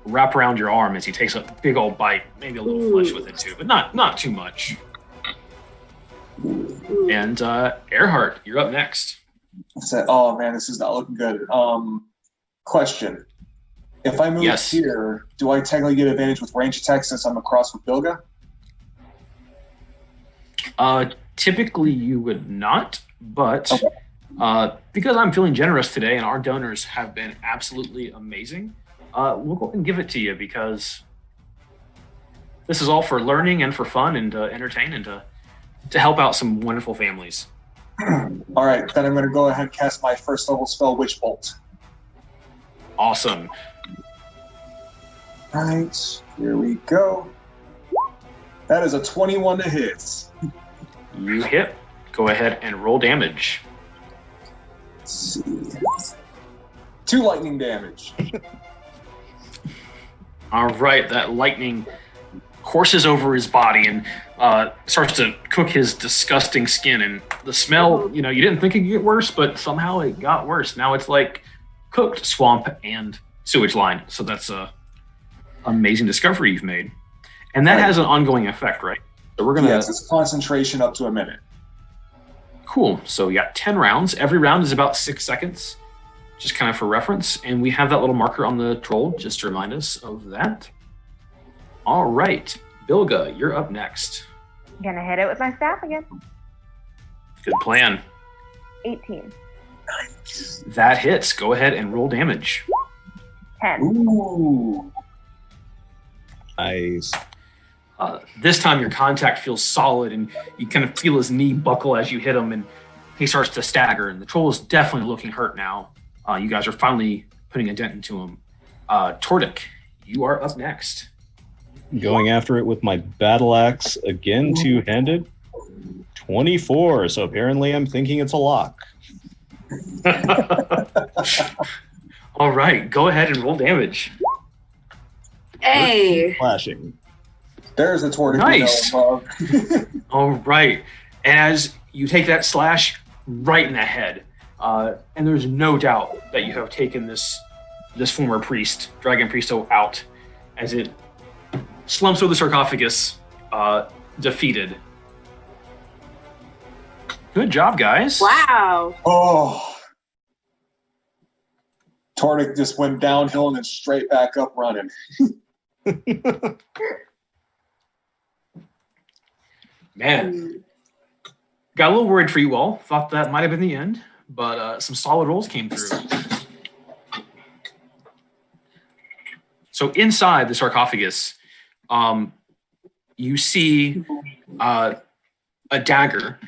wrap around your arm as he takes a big old bite, maybe a little flesh with it too, but not too much. And Earhart, you're up next. Oh man, this is not looking good. Question: if I move here, do I technically get advantage with range attacks since I'm across with Bilga? Typically you would not, but because I'm feeling generous today and our donors have been absolutely amazing, we'll go ahead and give it to you because this is all for learning and for fun and to entertain and to help out some wonderful families. All right, then I'm going to go ahead and cast my first level spell, Witch Bolt. Awesome. All right, here we go. That is a 21 to hit. You hit. Go ahead and roll damage. Let's see. 2 lightning damage. All right, that lightning courses over his body and starts to cook his disgusting skin. And the smell, you didn't think it could get worse, but somehow it got worse. Now it's like cooked swamp and sewage line. So that's a amazing discovery you've made. And that has an ongoing effect, right? So we're gonna. Yes, it's concentration up to a minute. Cool. So we got 10 rounds. Every round is about 6 seconds, just kind of for reference. And we have that little marker on the troll just to remind us of that. All right, Bilga, you're up next. Gonna hit it with my staff again. Good plan. 18. That hits. Go ahead and roll damage. 10. Ooh. Nice. This time your contact feels solid and you kind of feel his knee buckle as you hit him and he starts to stagger and the troll is definitely looking hurt now. You guys are finally putting a dent into him. Tordik, you are up next. Going after it with my battle axe again, two-handed. 24. So apparently I'm thinking it's a lock. All right, go ahead and roll damage. Hey. Flashing. There's a Tordik. Nice. All right. As you take that slash right in the head, and there's no doubt that you have taken this former priest, dragon priest, out as it slumps through the sarcophagus, defeated. Good job, guys. Wow. Oh. Tordik just went downhill and then straight back up running. Man, got a little worried for you all. Thought that might have been the end, but some solid rolls came through. So inside the sarcophagus, you see a dagger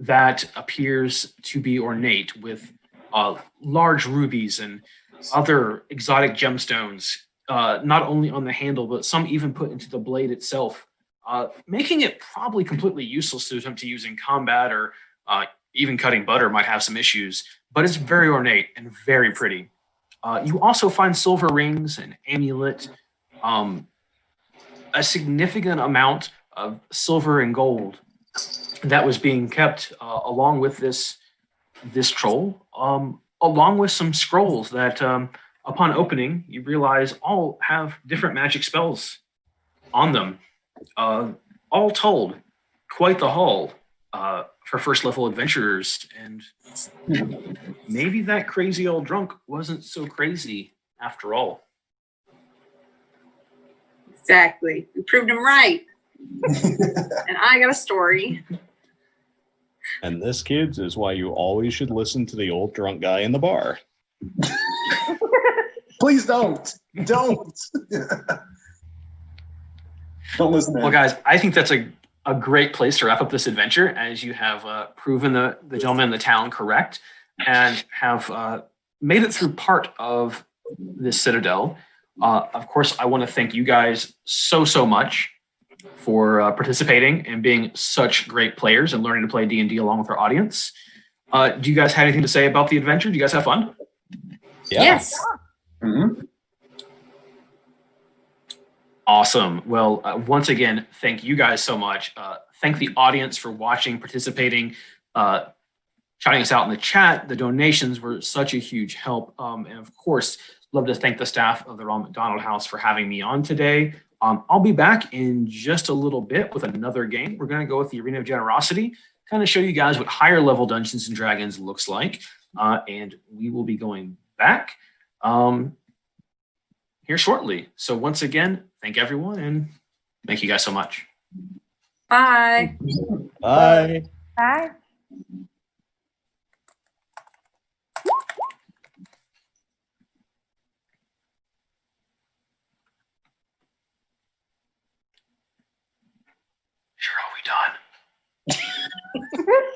that appears to be ornate with large rubies and other exotic gemstones, not only on the handle, but some even put into the blade itself, making it probably completely useless to attempt to use in combat or even cutting butter might have some issues, but it's very ornate and very pretty. You also find silver rings, an amulet, a significant amount of silver and gold that was being kept along with this troll, along with some scrolls that upon opening, you realize all have different magic spells on them. All told, quite the haul for first level adventurers, and maybe that crazy old drunk wasn't so crazy after all. Exactly. We proved him right. And I got a story. And this, kids, is why you always should listen to the old drunk guy in the bar. Please don't. Don't. Don't listen to him. Well, guys, I think that's a great place to wrap up this adventure, as you have proven the gentleman in the town correct and have made it through part of this citadel. Of course, I want to thank you guys so much for participating and being such great players and learning to play D&D along with our audience. Do you guys have anything to say about the adventure? Do you guys have fun? Yeah. Yes. Mm-hmm. Awesome. Well, once again, thank you guys so much. Thank the audience for watching, participating, shouting us out in the chat. The donations were such a huge help. And of course, love to thank the staff of the Ronald McDonald House for having me on today. I'll be back in just a little bit with another game. We're going to go with the Arena of Generosity. kind of show you guys what higher level Dungeons and Dragons looks like. And we will be going back here shortly. So once again, thank everyone and thank you guys so much. Bye. Bye. Bye. Sure, are we done?